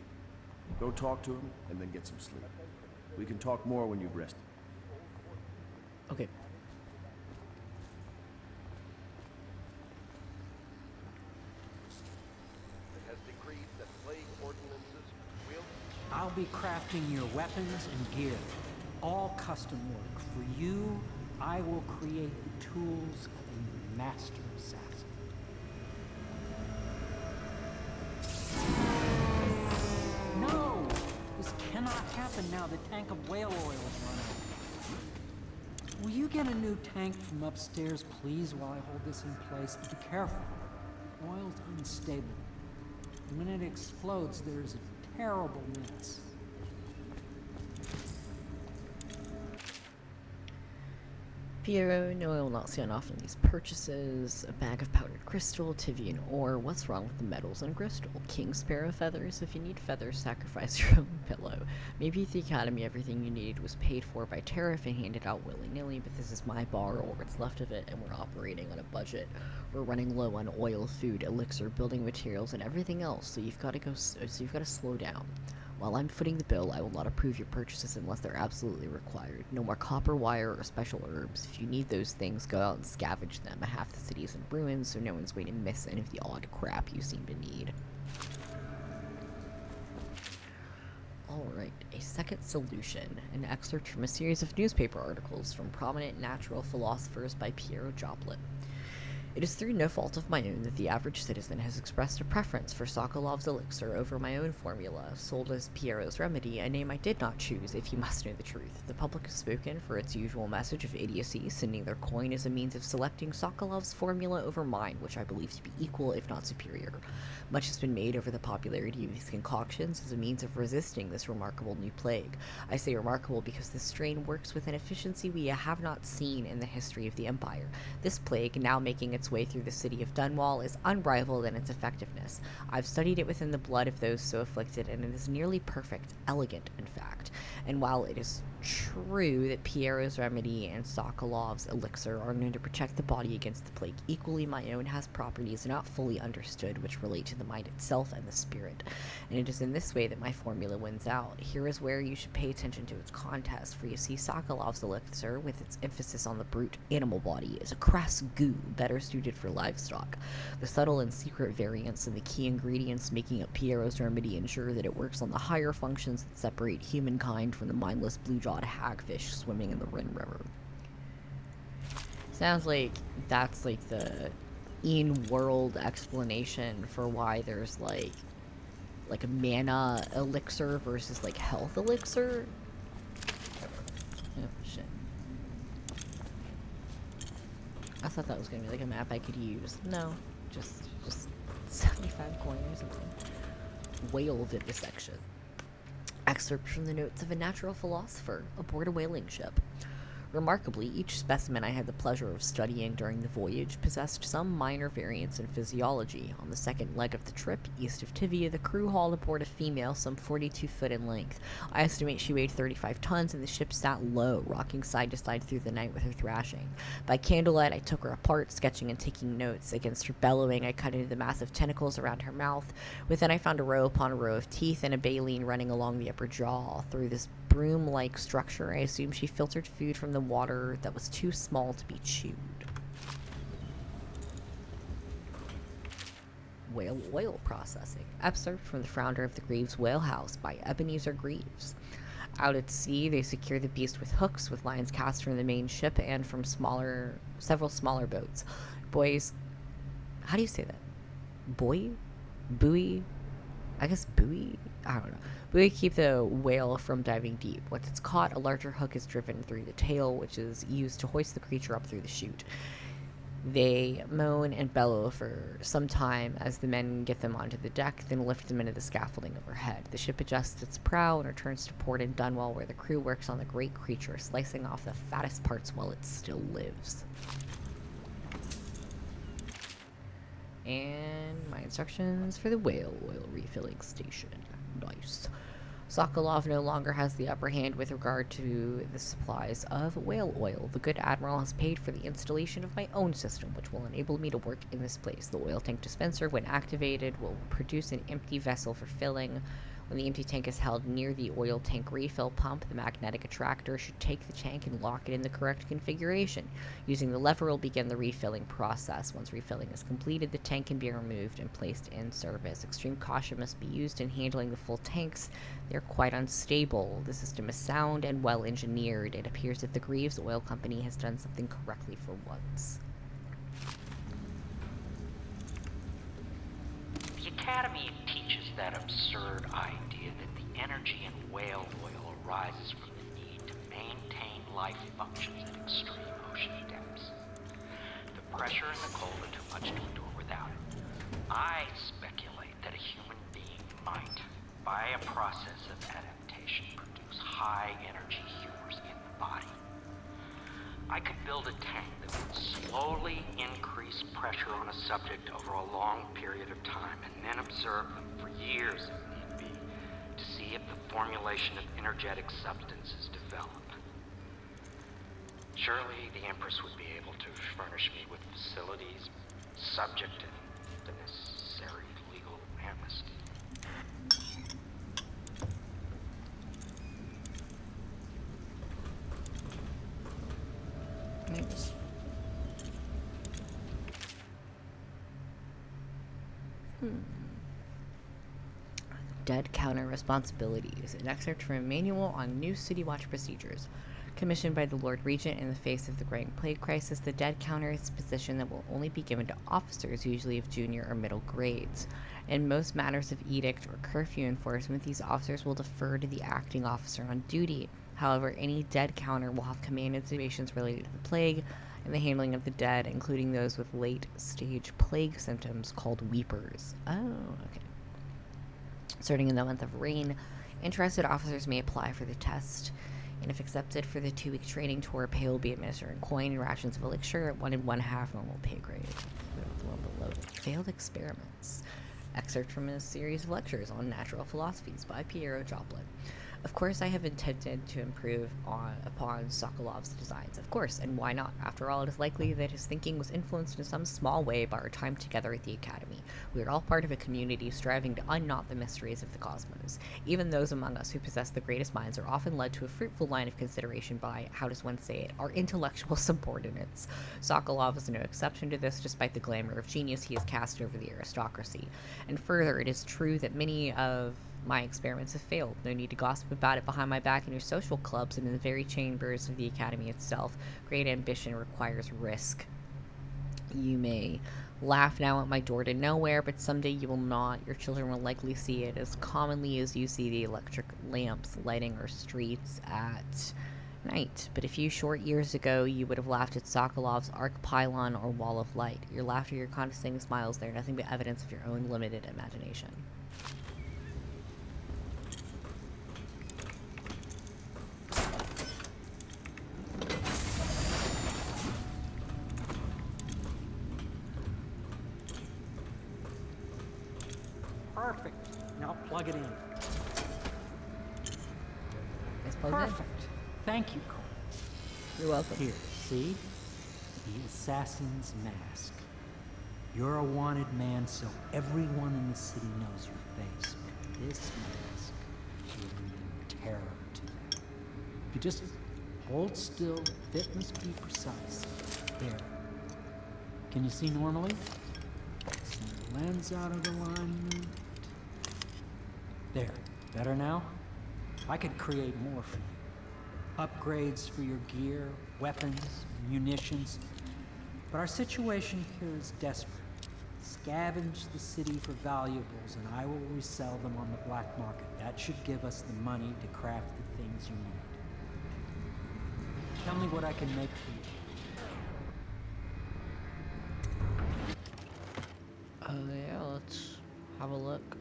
Go talk to him, and then get some sleep. We can talk more when you've rested. Okay. I'll be crafting your weapons and gear. All custom work. For you, I will create the tools of a master assassin. No! This cannot happen now. The tank of whale oil is run out. Will you get a new tank from upstairs, please, while I hold this in place? Be careful. Oil's unstable. When it explodes, there's a terrible mess. Piero, no, I will not sign off on these purchases. A bag of powdered crystal, Tivian ore. What's wrong with the metals and crystal? King sparrow feathers. If you need feathers, sacrifice your own pillow. Maybe at the academy everything you needed was paid for by tariff and handed out willy-nilly, but this is my bar or what's left of it, and we're operating on a budget. We're running low on oil, food, elixir, building materials, and everything else, so you've got to slow down. While I'm footing the bill, I will not approve your purchases unless they're absolutely required. No more copper wire or special herbs. If you need those things, go out and scavenge them. Half the city is in ruins, so no one's going to miss any of the odd crap you seem to need. Alright, a second solution, an excerpt from a series of newspaper articles from prominent natural philosophers by Piero Joplet. It is through no fault of my own that the average citizen has expressed a preference for Sokolov's elixir over my own formula, sold as Piero's remedy, a name I did not choose, if you must know the truth. The public has spoken for its usual message of idiocy, sending their coin as a means of selecting Sokolov's formula over mine, which I believe to be equal, if not superior. Much has been made over the popularity of these concoctions as a means of resisting this remarkable new plague. I say remarkable because this strain works with an efficiency we have not seen in the history of the Empire. This plague, now making its way through the city of Dunwall, is unrivaled in its effectiveness. I've studied it within the blood of those so afflicted, and it is nearly perfect, elegant, in fact. And while it is true that Piero's remedy and Sokolov's elixir are known to protect the body against the plague, equally my own has properties not fully understood which relate to the mind itself and the spirit. And it is in this way that my formula wins out. Here is where you should pay attention to its contest, for you see Sokolov's elixir, with its emphasis on the brute animal body, is a crass goo better suited for livestock. The subtle and secret variants and the key ingredients making up Piero's remedy ensure that it works on the higher functions that separate humankind from the mindless blue-jawed hagfish swimming in the Rin River. Sounds like that's like the in-world explanation for why there's like a mana elixir versus like health elixir. Oh shit. I thought that was gonna be like a map I could use. No, just 75 coin or something. Whale vivisection. Excerpt from the notes of a natural philosopher aboard a whaling ship. Remarkably, each specimen I had the pleasure of studying during the voyage possessed some minor variance in physiology. On the second leg of the trip, east of Tivia, the crew hauled aboard a female some 42 foot in length. I estimate she weighed 35 tons, and the ship sat low, rocking side to side through the night with her thrashing. By candlelight, I took her apart, sketching and taking notes. Against her bellowing, I cut into the massive tentacles around her mouth. Within, I found a row upon a row of teeth and a baleen running along the upper jaw. Through this broom-like structure, I assume she filtered food from the water that was too small to be chewed. Whale oil processing. Excerpt from The Founder of the Greaves Whale House by Ebenezer Greaves. Out at sea, they secure the beast with hooks, with lines cast from the main ship and from several smaller boats. Boys, how do you say that? Buoy? Buoy? I guess buoy? I don't know. Buoy keep the whale from diving deep. Once it's caught, a larger hook is driven through the tail, which is used to hoist the creature up through the chute. They moan and bellow for some time as the men get them onto the deck, then lift them into the scaffolding overhead. The ship adjusts its prow and returns to port in Dunwall, where the crew works on the great creature, slicing off the fattest parts while it still lives. And my instructions for the whale oil refilling station. Nice. Sokolov no longer has the upper hand with regard to the supplies of whale oil. The good admiral has paid for the installation of my own system, which will enable me to work in this place. The oil tank dispenser, when activated, will produce an empty vessel for filling. When the empty tank is held near the oil tank refill pump, the magnetic attractor should take the tank and lock it in the correct configuration. Using the lever will begin the refilling process. Once refilling is completed, the tank can be removed and placed in service. Extreme caution must be used in handling the full tanks. They're quite unstable. The system is sound and well engineered. It appears that the Greaves Oil Company has done something correctly for once. The Academy teaches that absurd idea that the energy in whale oil arises from the need to maintain life functions at extreme ocean depths. The pressure and the cold are too much to endure without it. I speculate that a human being might, by a process of adaptation, produce high-energy humors in the body. I could build a tank that would slowly increase pressure on a subject over a long period of time and then observe them for years if need be to see if the formulation of energetic substances develop. Surely the Empress would be able to furnish me with facilities subject to the necessary legal amnesty. Nice. Dead Counter Responsibilities, an excerpt from a manual on new City Watch procedures. Commissioned by the Lord Regent in the face of the growing plague crisis, the Dead Counter is a position that will only be given to officers, usually of junior or middle grades. In most matters of edict or curfew enforcement, these officers will defer to the acting officer on duty. However, any Dead Counter will have command in situations related to the plague and the handling of the dead, including those with late-stage plague symptoms called weepers. Oh, okay. Starting in the month of rain, interested officers may apply for the test, and if accepted for the 2-week training tour, pay will be administered in coin and rations of elixir at 1 1/2 normal pay grade. The one below it. Failed experiments. Excerpt from a series of lectures on natural philosophies by Piero Joplin. Of course, I have intended to improve upon Sokolov's designs, of course, and why not? After all, it is likely that his thinking was influenced in some small way by our time together at the Academy. We are all part of a community striving to unknot the mysteries of the cosmos. Even those among us who possess the greatest minds are often led to a fruitful line of consideration by, how does one say it, our intellectual subordinates. Sokolov is no exception to this, despite the glamour of genius he has cast over the aristocracy. And further, it is true that many of my experiments have failed. No need to gossip about it behind my back in your social clubs and in the very chambers of the Academy itself. Great ambition requires risk. You may laugh now at my door to nowhere, but someday you will not. Your children will likely see it as commonly as you see the electric lamps lighting our streets at night. But a few short years ago, you would have laughed at Sokolov's arc pylon or wall of light. Your laughter, your condescending smiles, they're nothing but evidence of your own limited imagination. Perfect. Now plug it in. It's plugged in. Perfect. Thank you, Cole. You're welcome. Here, see? The assassin's mask. You're a wanted man, so everyone in the city knows your face. But this mask will bring terror to them. If you just hold still, fit must be precise. There. Can you see normally? Send the lens out of alignment. There. Better now? I could create more for you. Upgrades for your gear, weapons, munitions. But our situation here is desperate. Scavenge the city for valuables, and I will resell them on the black market. That should give us the money to craft the things you need. Tell me what I can make for you. Yeah, let's have a look.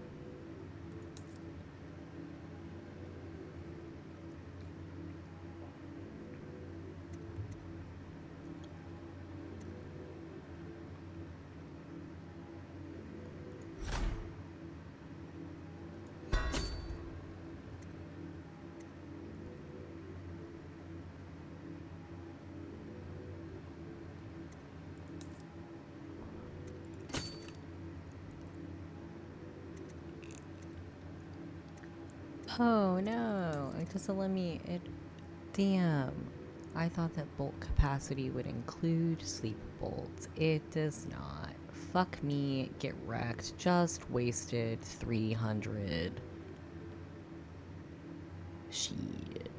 Oh no, it doesn't let me. Damn. I thought that bolt capacity would include sleep bolts. It does not. Fuck me, get wrecked. Just wasted 300. Shit.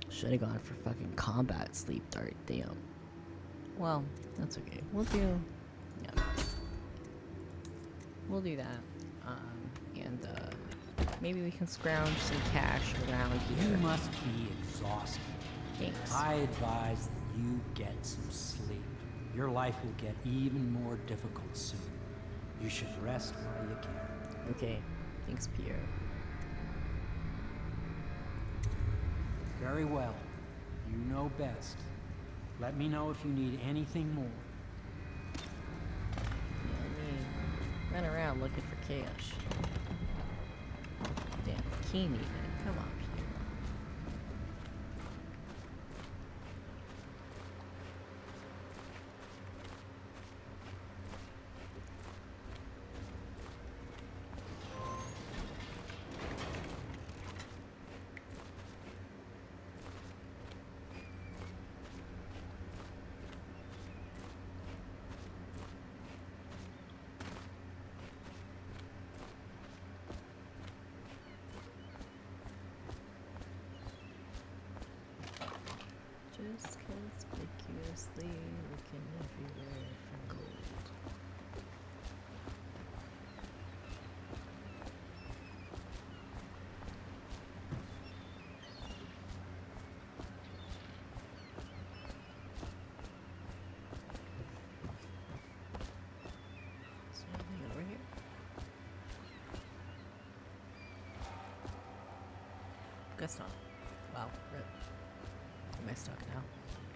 Should have gone for fucking combat sleep dart, damn. Well, that's okay. We'll do that. And maybe we can scrounge some cash around here. You must be exhausted. Thanks. I advise that you get some sleep. Your life will get even more difficult soon. You should rest while you can. Okay. Thanks, Pierre. Very well. You know best. Let me know if you need anything more. Yeah, run around looking for cash. Damn, key needed. Come on, Pierre. Guess not. Wow, rip. Am I stuck now?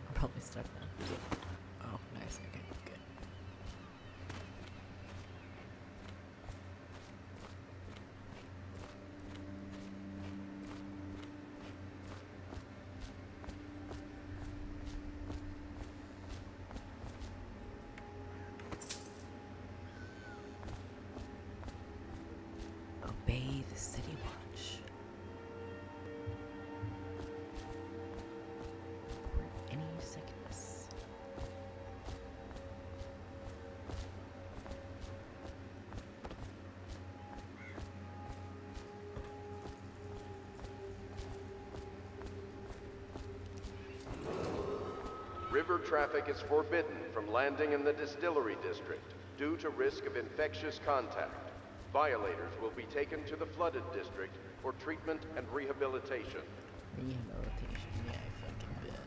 I'm probably stuck now. Oh, nice. Okay, good. Obey the city watch. Report any sickness. River traffic is forbidden from landing in the distillery district due to risk of infectious contact. Violators will be taken to the flooded district for treatment and rehabilitation. Rehabilitation, yeah, I fucking bet.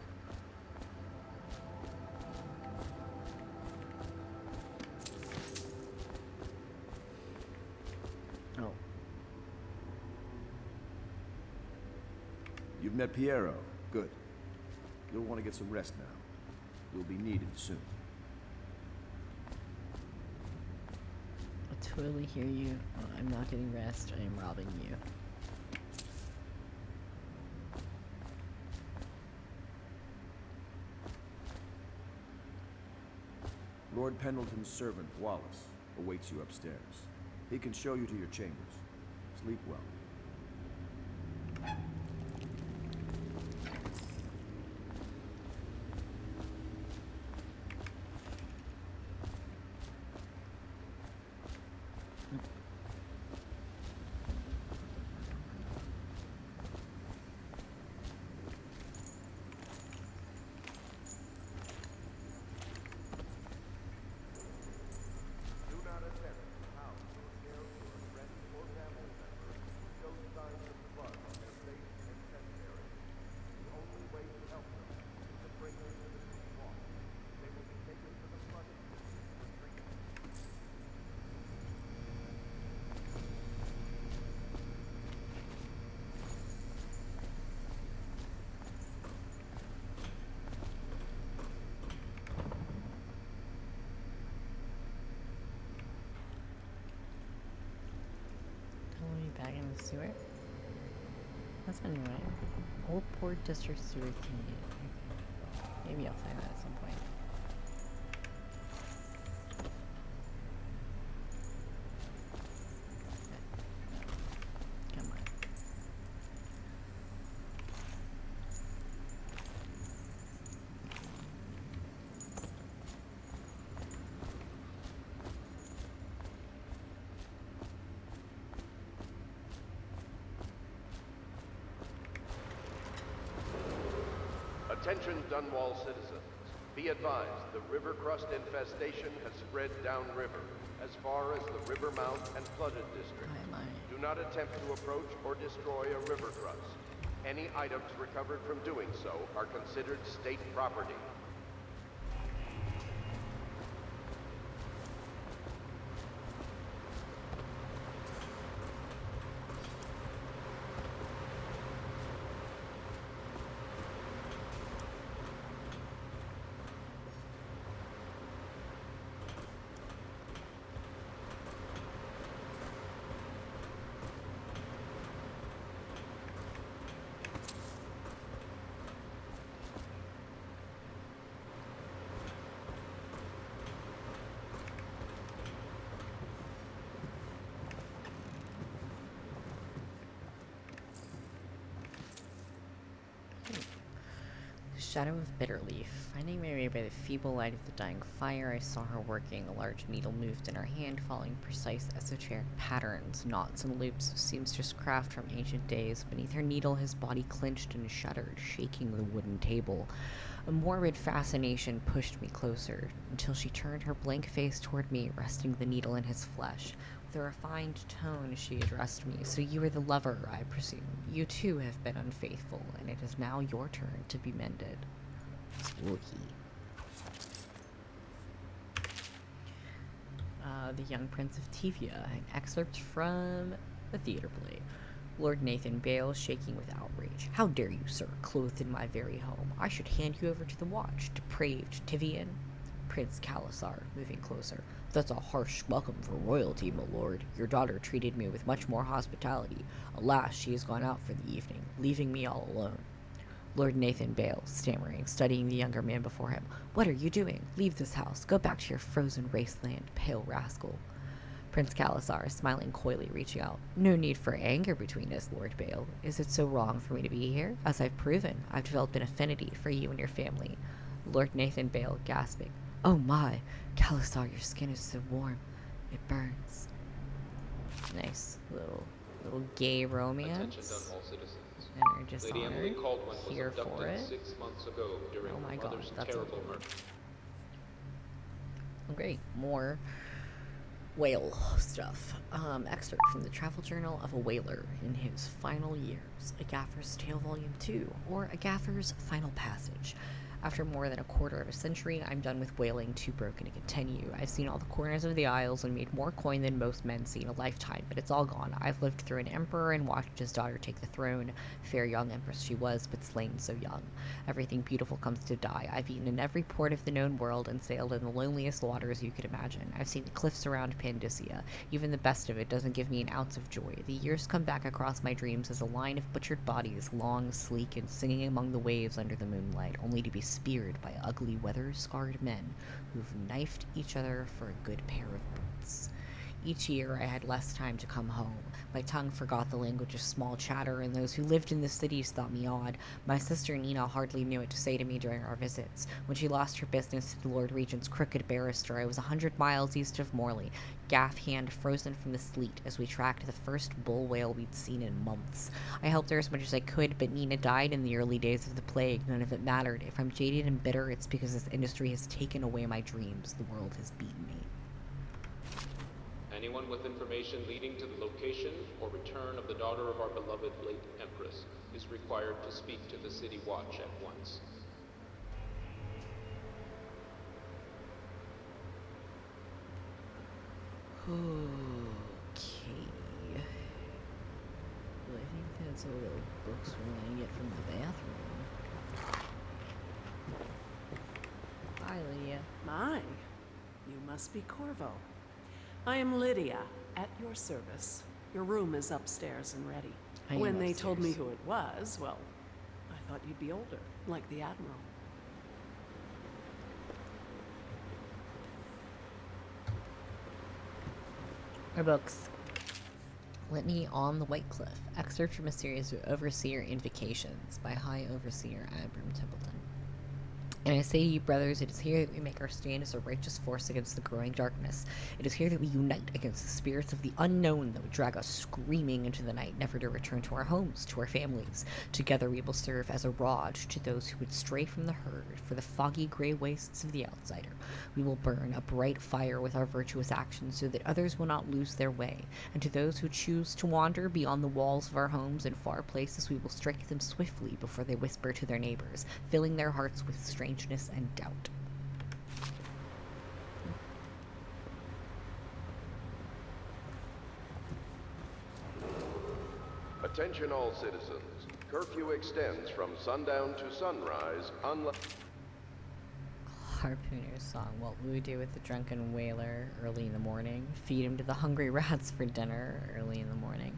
Oh. You've met Piero. Good. You'll want to get some rest now. You'll be needed soon. I totally hear you. I'm not getting rest. I am robbing you. Lord Pendleton's servant, Wallace, awaits you upstairs. He can show you to your chambers. Sleep well. Back in the sewer? That's been annoying. Old Port District Sewer Community. Maybe I'll find that at some point. Come on. Attention Dunwall citizens. Be advised, the river crust infestation has spread downriver, as far as the river mouth and flooded district. Do not attempt to approach or destroy a river crust. Any items recovered from doing so are considered state property. Shadow of Bitterleaf. Finding my way by the feeble light of the dying fire, I saw her working. A large needle moved in her hand, following precise esoteric patterns, knots and loops of seamstress craft from ancient days. Beneath her needle, his body clenched and shuddered, shaking the wooden table. A morbid fascination pushed me closer, until she turned her blank face toward me, resting the needle in his flesh. With a refined tone, she addressed me. So you are the lover, I presume. You too have been unfaithful, and it is now your turn to be mended. Spooky. The Young Prince of Tevia, an excerpt from the theater play. Lord Nathan Bale, shaking with outrage. How dare you, sir, clothed in my very home? I should hand you over to the watch, depraved Tivian. Prince Calasar, moving closer. That's a harsh welcome for royalty, my lord. Your daughter treated me with much more hospitality. Alas, she has gone out for the evening, leaving me all alone. Lord Nathan Bale, stammering, studying the younger man before him. What are you doing? Leave this house. Go back to your frozen wasteland, pale rascal. Prince Calasar, smiling coyly, reaching out. No need for anger between us, Lord Bale. Is it so wrong for me to be here? As I've proven, I've developed an affinity for you and your family. Lord Nathan Bale, gasping. Oh my, Calasar, your skin is so warm. It burns. Nice little gay romance. And are Dishonored here for it. Oh my god, that's a oh great, more whale stuff. Excerpt from the Travel Journal of a Whaler in His Final Years, A Gaffer's Tale Volume 2, or A Gaffer's Final Passage. After more than a quarter of a century, I'm done with whaling, too broken to continue. I've seen all the corners of the isles and made more coin than most men see in a lifetime, but it's all gone. I've lived through an emperor and watched his daughter take the throne. Fair young empress she was, but slain so young. Everything beautiful comes to die. I've eaten in every port of the known world and sailed in the loneliest waters you could imagine. I've seen the cliffs around Pandyssia. Even the best of it doesn't give me an ounce of joy. The years come back across my dreams as a line of butchered bodies, long, sleek, and singing among the waves under the moonlight, only to be speared by ugly, weather-scarred men who've knifed each other for a good pair of boots. Each year I had less time to come home. My tongue forgot the language of small chatter, and those who lived in the cities thought me odd. My sister Nina hardly knew what to say to me during our visits. When she lost her business to the Lord Regent's crooked barrister, I was 100 miles east of Morley, gaff hand frozen from the sleet as we tracked the first bull whale we'd seen in months. I helped her as much as I could, but Nina died in the early days of the plague. None of it mattered. If I'm jaded and bitter, it's because this industry has taken away my dreams. The world has beaten me. Anyone with information leading to the location or return of the daughter of our beloved late Empress is required to speak to the City Watch at once. Okay. Well, I think that's all the books we're gonna get from the bathroom. Hi, Lydia. My, you must be Corvo. I am Lydia, at your service. Your room is upstairs and ready. When they told me who it was, well, I thought you'd be older, like the Admiral. Our books. Litany on the White Cliff. Excerpt from a series of Overseer Invocations by High Overseer Abram Templeton. And I say to you, brothers, it is here that we make our stand as a righteous force against the growing darkness. It is here that we unite against the spirits of the unknown that would drag us screaming into the night, never to return to our homes, to our families. Together we will serve as a rod to those who would stray from the herd, for the foggy gray wastes of the outsider. We will burn a bright fire with our virtuous actions so that others will not lose their way. And to those who choose to wander beyond the walls of our homes and far places, we will strike them swiftly before they whisper to their neighbors, filling their hearts with strangeness and doubt. Attention all citizens. Curfew extends from sundown to sunrise unless... Harpooner's song. What will we do with the drunken whaler early in the morning? Feed him to the hungry rats for dinner early in the morning.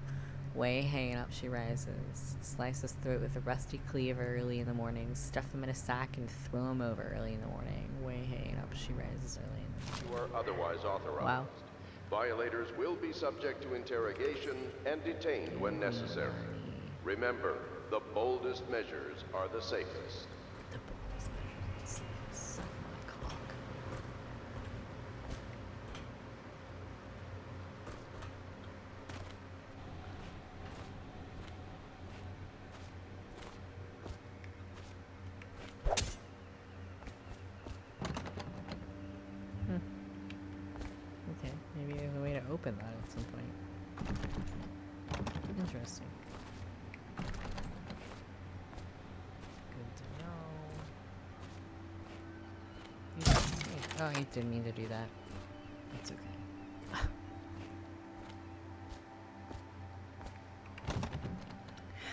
Way hanging up she rises. Slice his throat with a rusty cleaver early in the morning. Stuff him in a sack and throw him over early in the morning. Way hanging up she rises early in the morning. You are otherwise authorized. Wow. Violators will be subject to interrogation and detained when necessary. Remember, the boldest measures are the safest. The boldest measures. Suck my cock. Okay, maybe there's a way to open that at some point. Interesting. Good to know. Oh, he didn't mean to do that. It's okay.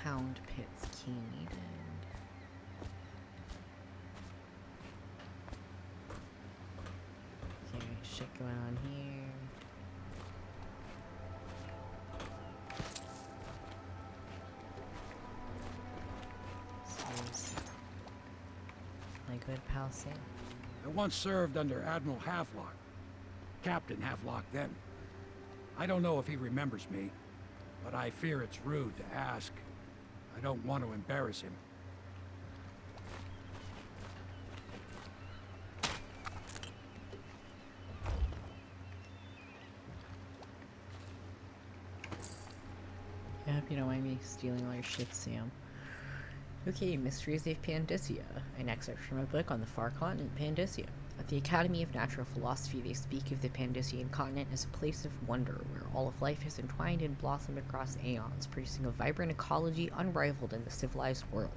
Pound pits key needed. Okay, shit going on here. This is my good pal Sam. I once served under Admiral Havelock. Captain Havelock then. I don't know if he remembers me, but I fear it's rude to ask. I don't want to embarrass him. I hope you don't mind me stealing all your shit, Sam. Okay, Mysteries of Pandysia, an excerpt from a book on the far continent, Pandysia. At the Academy of Natural Philosophy, they speak of the Pandysian continent as a place of wonder, where all of life has entwined and blossomed across aeons, producing a vibrant ecology unrivaled in the civilized world.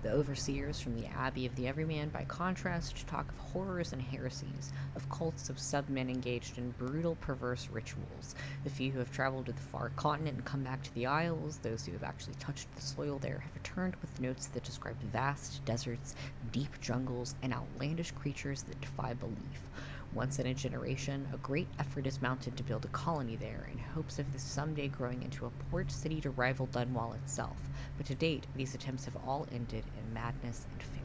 The overseers from the Abbey of the Everyman, by contrast, talk of horrors and heresies, of cults of submen engaged in brutal, perverse rituals. The few who have traveled to the far continent and come back to the Isles, those who have actually touched the soil there, have returned with notes that describe vast deserts, deep jungles, and outlandish creatures that defy belief. Once in a generation, a great effort is mounted to build a colony there in hopes of this someday growing into a port city to rival Dunwall itself. But to date, these attempts have all ended in madness and failure.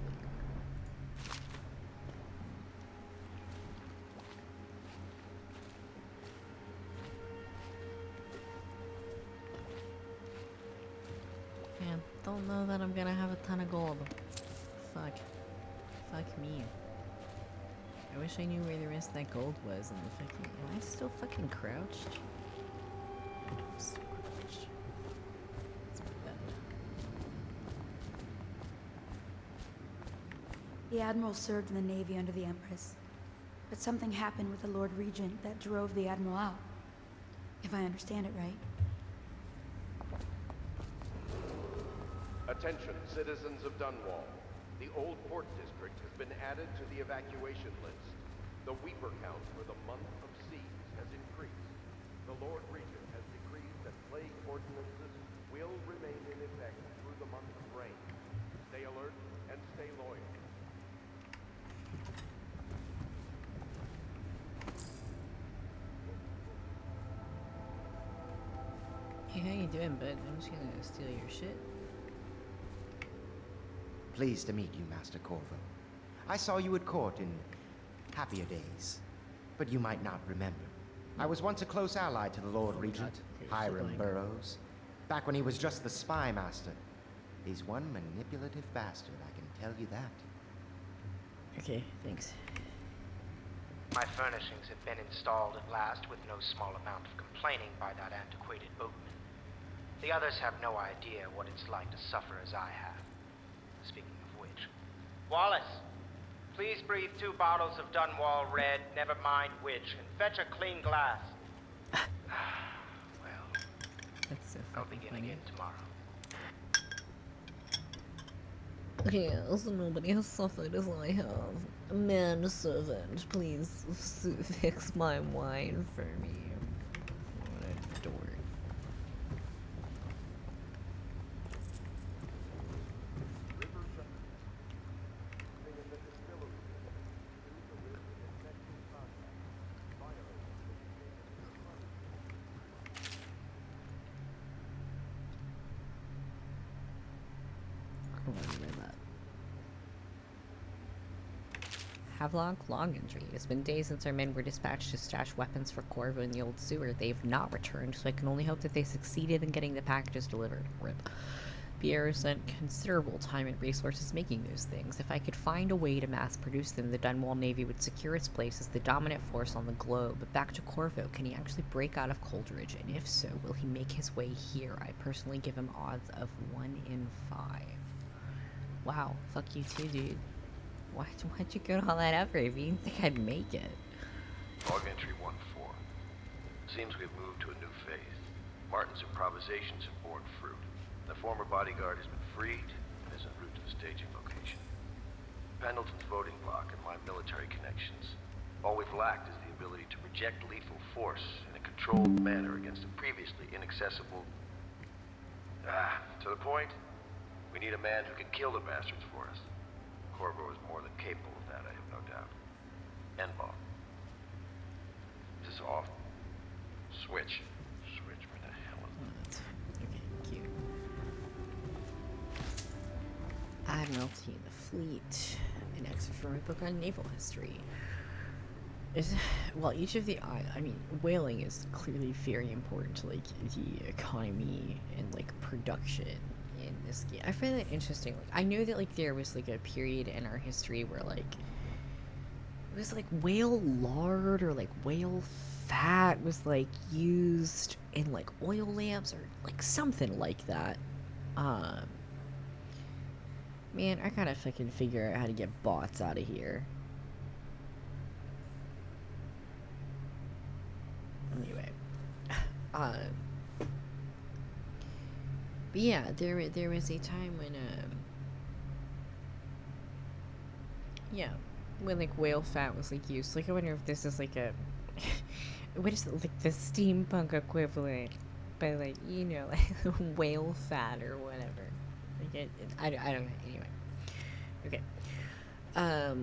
Man, don't know that I'm gonna have a ton of gold. Fuck. Fuck me. I wish I knew where the rest of that gold was and the fucking... Am I still fucking crouched? I'm still crouched. It's bad. The Admiral served in the Navy under the Empress, but something happened with the Lord Regent that drove the Admiral out. If I understand it right. Attention, citizens of Dunwall. The Old Port District has been added to the evacuation list. The Weeper count for the month of siege has increased. The Lord Regent has decreed that plague ordinances will remain in effect through the month of rain. Stay alert and stay loyal. Hey, how you doing, bud? I'm just gonna steal your shit. Pleased to meet you, Master Corvo. I saw you at court in happier days, but you might not remember. I was once a close ally to the Lord Regent, Hiram Burroughs, back when he was just the spy master. He's one manipulative bastard, I can tell you that. Okay, thanks. My furnishings have been installed at last with no small amount of complaining by that antiquated boatman. The others have no idea what it's like to suffer as I have. Speaking of which, Wallace, please breathe 2 bottles of Dunwall Red, never mind which, and fetch a clean glass. Well, that's so I'll begin funny. again tomorrow. Okay, so nobody has suffered as I have. A man servant, please fix my wine for me. What a dork. Havelock log entry. It has been days since our men were dispatched to stash weapons for Corvo in the old sewer. They have not returned, so I can only hope that they succeeded in getting the packages delivered. RIP. Pierre spent considerable time and resources making those things. If I could find a way to mass produce them, the Dunwall Navy would secure its place as the dominant force on the globe. But back to Corvo, can he actually break out of Coldridge? And if so, will he make his way here? I personally give him odds of 1 in 5. Wow, fuck you too, dude. Why'd you go to all that effort if you didn't think I'd make it? Log entry 1-4. Seems we've moved to a new phase. Martin's improvisations have borne fruit. The former bodyguard has been freed and is en route to the staging location. Pendleton's voting block and my military connections. All we've lacked is the ability to project lethal force in a controlled manner against a previously inaccessible To the point, we need a man who can kill the bastards for us. Corvo is more than capable of that, I have no doubt. Endball. Is this off? Switch. Switch, where the hell is it? Okay, cute. Admiralty in the Fleet. An excerpt from a book on naval history. Well, each of the whaling is clearly very important to like the economy and like production in this game. I find that interesting. Like, I know that like there was like a period in our history where like it was like whale lard or like whale fat was like used in like oil lamps or like something like that. Man, I gotta fucking figure out how to get bots out of here. Anyway, but yeah, there was a time when when like whale fat was like used. Like I wonder if this is like a what is it, like the steampunk equivalent, but like you know like whale fat or whatever. Like I don't know. Anyway, okay.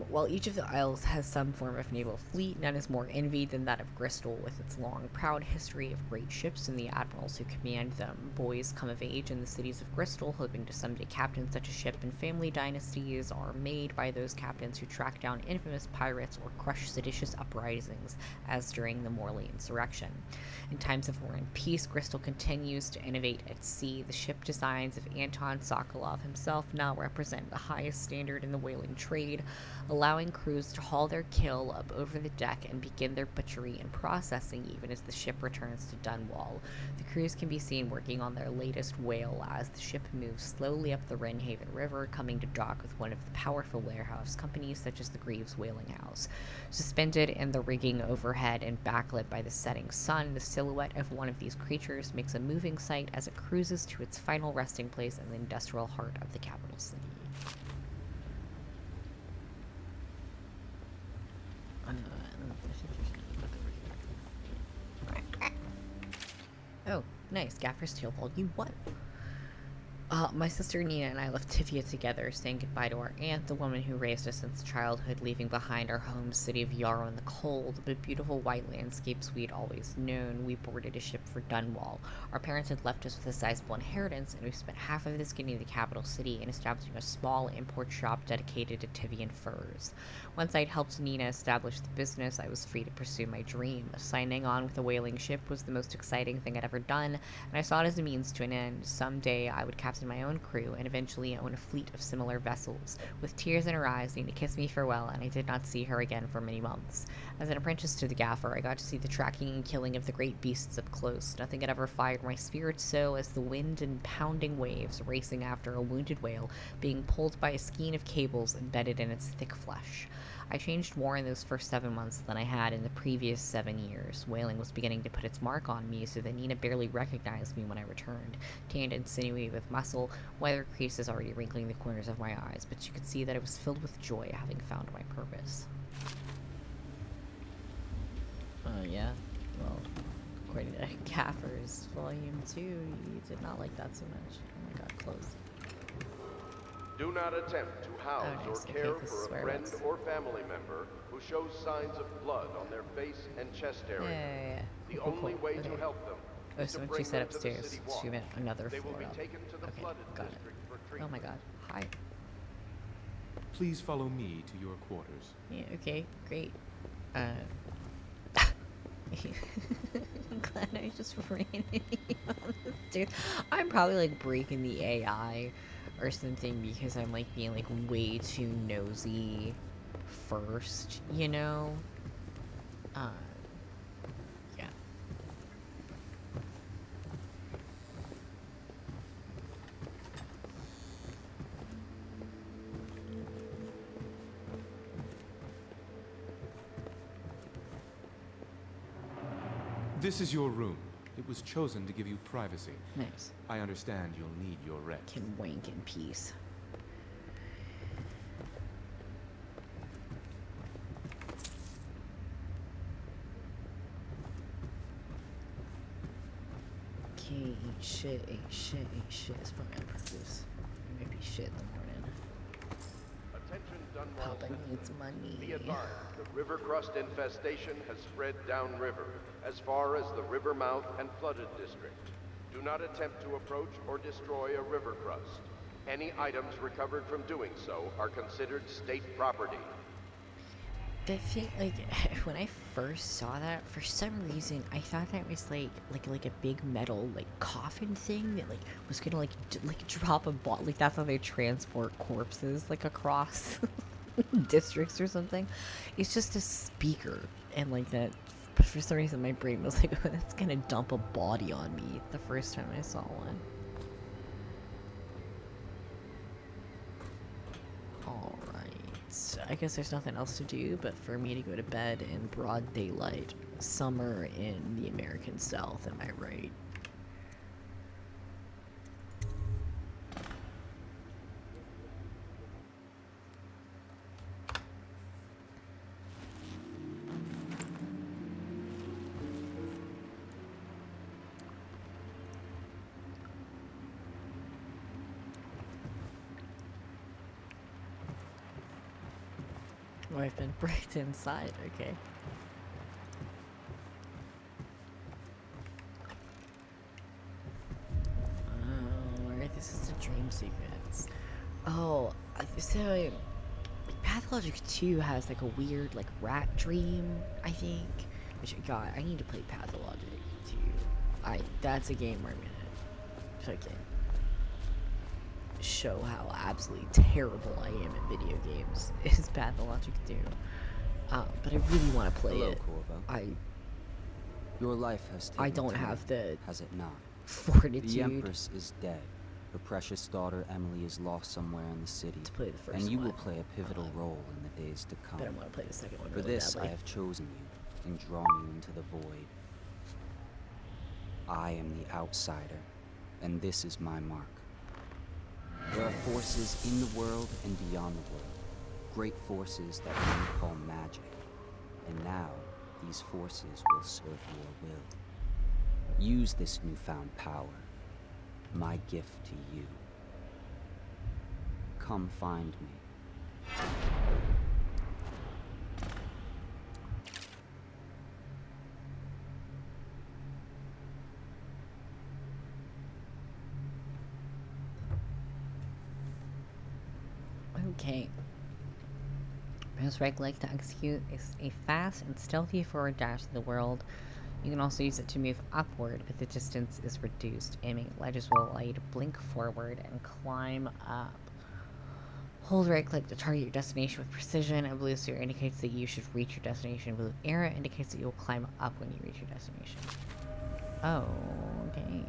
While each of the Isles has some form of naval fleet, none is more envied than that of Bristol, with its long, proud history of great ships and the admirals who command them. Boys come of age in the cities of Bristol, hoping to someday captain such a ship, and family dynasties are made by those captains who track down infamous pirates or crush seditious uprisings, as during the Morley insurrection. In times of war and peace, Bristol continues to innovate at sea. The ship designs of Anton Sokolov himself now represent the highest standard in the whaling trade, allowing crews to haul their kill up over the deck and begin their butchery and processing even as the ship returns to Dunwall. The crews can be seen working on their latest whale as the ship moves slowly up the Wrenhaven River, coming to dock with one of the powerful warehouse companies such as the Greaves Whaling House. Suspended in the rigging overhead and backlit by the setting sun, the silhouette of one of these creatures makes a moving sight as it cruises to its final resting place in the industrial heart of the capital city. Oh, nice. Gaffer's Tale Volume 1. My sister Nina and I left Tivia together, saying goodbye to our aunt, the woman who raised us since childhood, leaving behind our home city of Yarrow in the cold, the beautiful white landscapes we'd always known. We boarded a ship for Dunwall. Our parents had left us with a sizable inheritance, and we spent half of this getting to the capital city and establishing a small import shop dedicated to Tivian furs. Once I'd helped Nina establish the business, I was free to pursue my dream. Signing on with a whaling ship was the most exciting thing I'd ever done, and I saw it as a means to an end. Someday I would captain my own crew and eventually own a fleet of similar vessels. With tears in her eyes, Nina kissed me farewell, and I did not see her again for many months. As an apprentice to the gaffer, I got to see the tracking and killing of the great beasts up close. Nothing had ever fired my spirit so as the wind and pounding waves racing after a wounded whale being pulled by a skein of cables embedded in its thick flesh. I changed more in those first 7 months than I had in the previous 7 years. Whaling was beginning to put its mark on me, so that Nina barely recognized me when I returned. Tanned and sinewy with muscle, weather creases already wrinkling the corners of my eyes, but you could see that I was filled with joy, having found my purpose. Yeah? Well, according to Gaffer's Volume 2, you did not like that so much. Oh my god, close. Do not attempt to house or care for a friend or family member who shows signs of blood on their face and chest area. The only way to help them is to bring them to the city wall. She meant another floor. They will be taken to the flooded district for treatment. Oh my god. Hi. Please follow me to your quarters. Yeah, okay, great. I'm glad I just ran into you on this dude. I'm probably like breaking the AI or something because I'm like being like way too nosy first, you know? Yeah. This is your room. It was chosen to give you privacy. Nice. I understand you'll need your rest. Can wank in peace. Okay, eat shit, ate shit, ate shit. It's probably on purpose. It might be shit in the morning. Attention Dunwall Papa needs citizens. money. Be advised, the river crust infestation has spread downriver, as far as the river mouth and flooded district. Do not attempt to approach or destroy a river crust. Any items recovered from doing so are considered state property. The thing, like, when I first saw that, for some reason, I thought that was like a big metal, like, coffin thing that, like, was gonna, like, drop a ball. Like, that's how they transport corpses, like, across districts or something. It's just a speaker, and, like, that, for some reason, my brain was like, oh, that's gonna dump a body on me the first time I saw one. I guess there's nothing else to do but for me to go to bed in broad daylight. Summer in the American South, am I right? Oh, I've been bricked inside, okay. Oh, alright, this is the dream sequence. Oh, so Pathologic 2 has like a weird like rat dream, I think. Which, God, I need to play Pathologic 2. That's a game where I'm gonna fucking show how absolutely terrible I am at video games is Pathologic 2. But I really want to play it. Corvo. Your life has taken I don't time, have the has it not? fortitude. The Empress is dead. Her precious daughter Emily is lost somewhere in the city. To play the first and you one. will play a pivotal role in the days to come. But I want to play the second one For really this, badly. I have chosen you and drawn you into the void. I am the outsider, and this is my mark. There are forces in the world and beyond the world. Great forces that men call magic. And now, these forces will serve your will. Use this newfound power, my gift to you. Come find me. Okay. Most right click to execute is a fast and stealthy forward dash to the world. You can also use it to move upward, but the distance is reduced. Aiming at ledges will allow you to blink forward and climb up. Hold right click to target your destination with precision. A blue sphere indicates that you should reach your destination. Blue arrow indicates that you will climb up when you reach your destination. Oh, okay.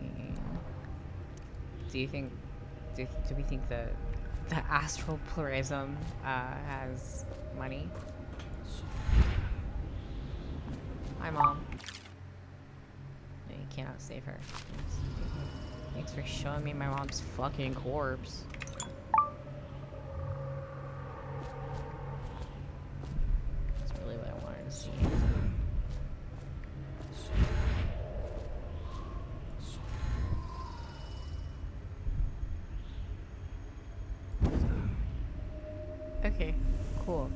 Do we think the astral pluralism has money? Hi, Mom. No, you cannot save her. Thanks for showing me my mom's fucking corpse. That's really what I wanted to see. Okay, cool.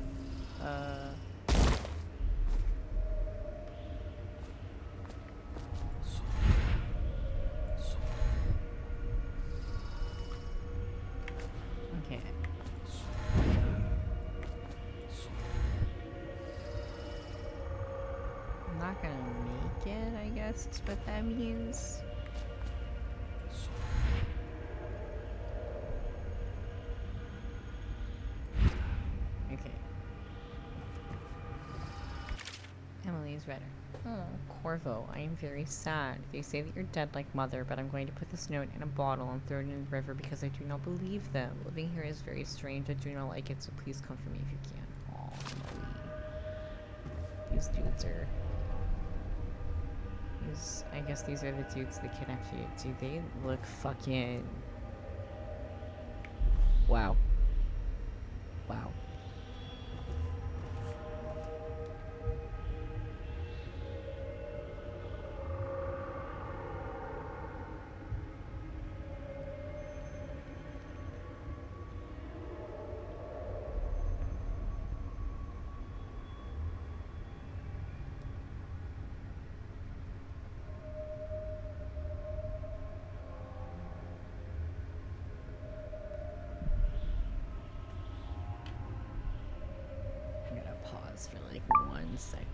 Okay. I'm not gonna make it, I guess is what that means. Okay. Emily is redder. Oh, Corvo, I am very sad. They say that you're dead like Mother, but I'm going to put this note in a bottle and throw it in the river because I do not believe them. Living here is very strange. I do not like it, so please come for me if you can. Aw, Emily. These dudes are... I guess these are the dudes that kidnapped you. Do they look fucking... Wow. Wow. pause for like 1 second.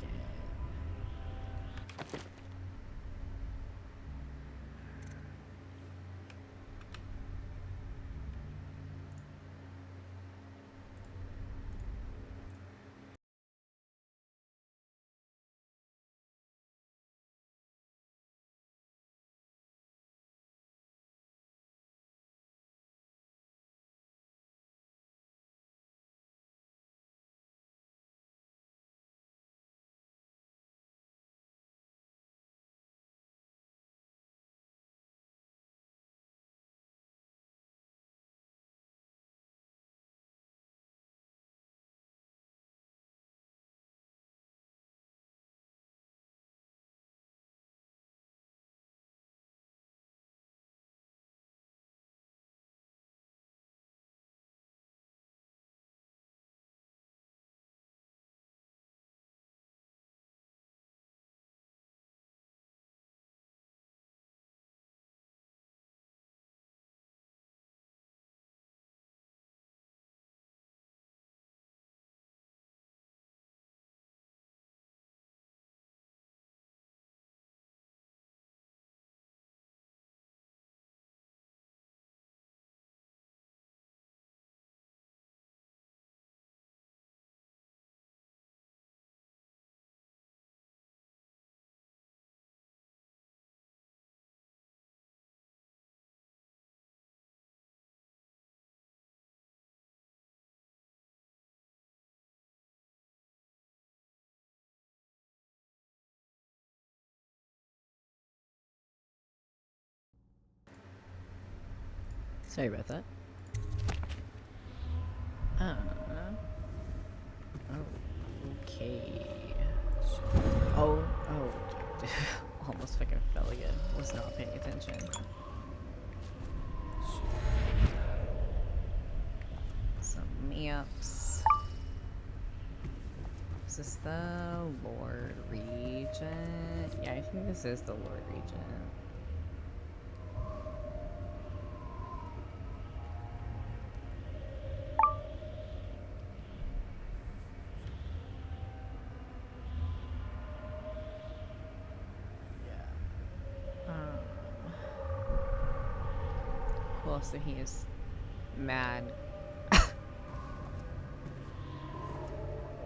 Sorry about that. Okay. Oh. Almost fucking fell again. Was not paying attention. Some maps. Is this the Lord Regent? Yeah, I think this is the Lord Regent. Cool, so he is mad.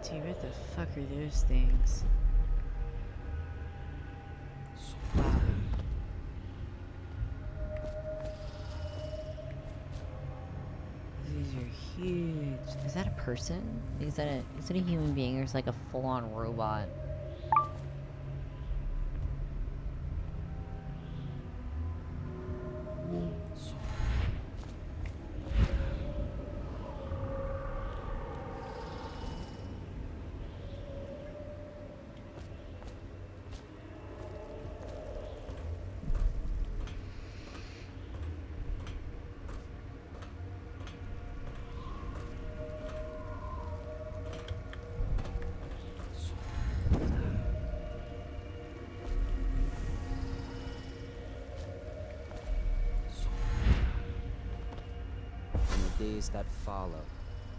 Dude, what the fuck are those things? Wow. These are huge. Is that a person? Is it a human being or is it like a full-on robot? Days that follow,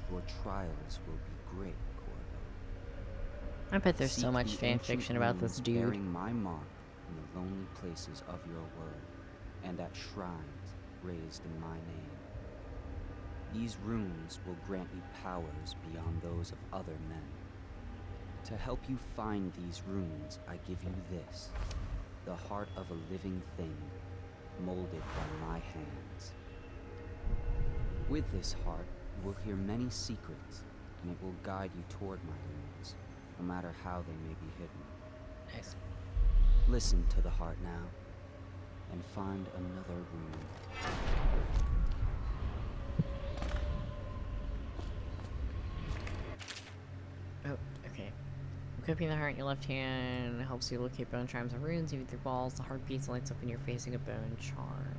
your trials will be great, Corvo. I bet there's Seek so much the fan ancient fiction about this runes dude. bearing my mark in the lonely places of your world, and at shrines raised in my name. These runes will grant you powers beyond those of other men. To help you find these runes, I give you this, the heart of a living thing, molded by my hands. With this heart, you will hear many secrets, and it will guide you toward my runes, no matter how they may be hidden. Nice. Listen to the heart now, and find another rune. Oh, okay. Equipping the heart in your left hand helps you locate bone charms and runes, even through balls. The heart beats and lights up when you're facing a bone charm.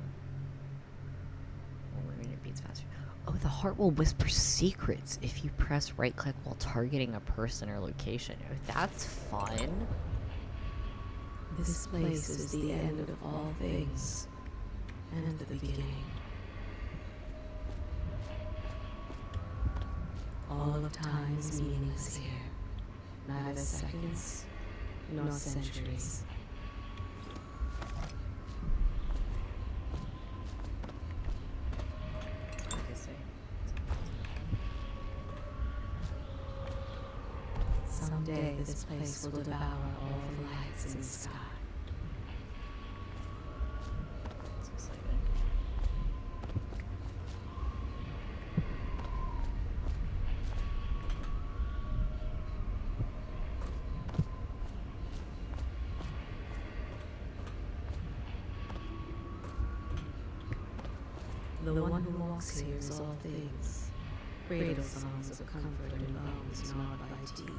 Or rune, it beats faster. Oh, the heart will whisper secrets if you press right click while targeting a person or location. Oh, that's fun. This place is the end of all things, and the beginning. All of time's meaning is here, neither seconds nor centuries. Someday this place will devour all the lights in the sky. That's exciting. The one who walks here is all things. Cradle songs of comfort and bones gnawed by teeth.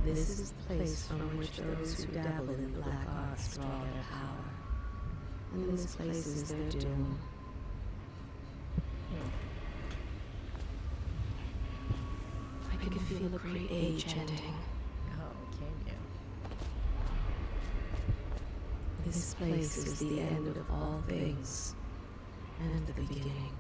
This is the place from which those who dabble in the black arts draw their power. And this place is their doom. I can feel a great age ending. Oh, can you? This place is the end of all things, and the beginning.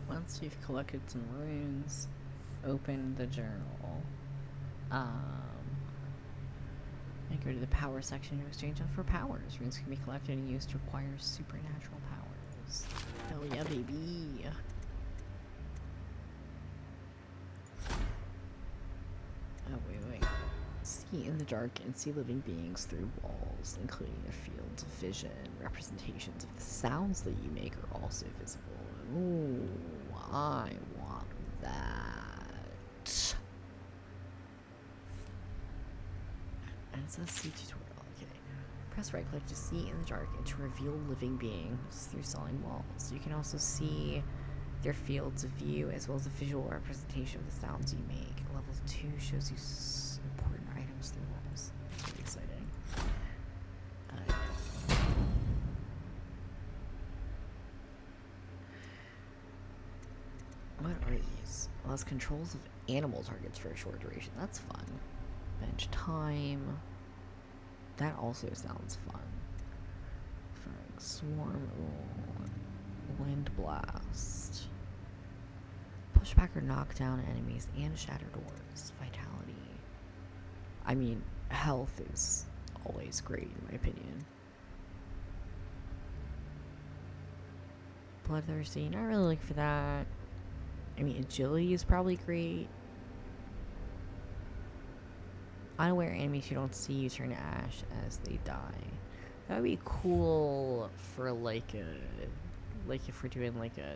Once you've collected some runes, open the journal. And go to the power section to exchange them for powers. Runes can be collected and used to acquire supernatural powers. Hell yeah, baby! Oh, wait. See in the dark and see living beings through walls, including their fields of vision. Representations of the sounds that you make are also visible. Ooh, I want that. And it says see tutorial, okay. Press right click to see in the dark and to reveal living beings through solid walls. You can also see their fields of view as well as a visual representation of the sounds you make. Level 2 shows you important items through walls. It's really exciting. What are these? Allows controls of animal targets for a short duration. That's fun. Bench time. That also sounds fun. Swarm. Ooh. Wind blast. Push back or knock down enemies and shatter doors. Vitality. I mean, health is always great in my opinion. Bloodthirsty. Not really looking for that. I mean, agility is probably great. Unaware enemies you don't see you turn to ash as they die. That would be cool for like if we're doing like a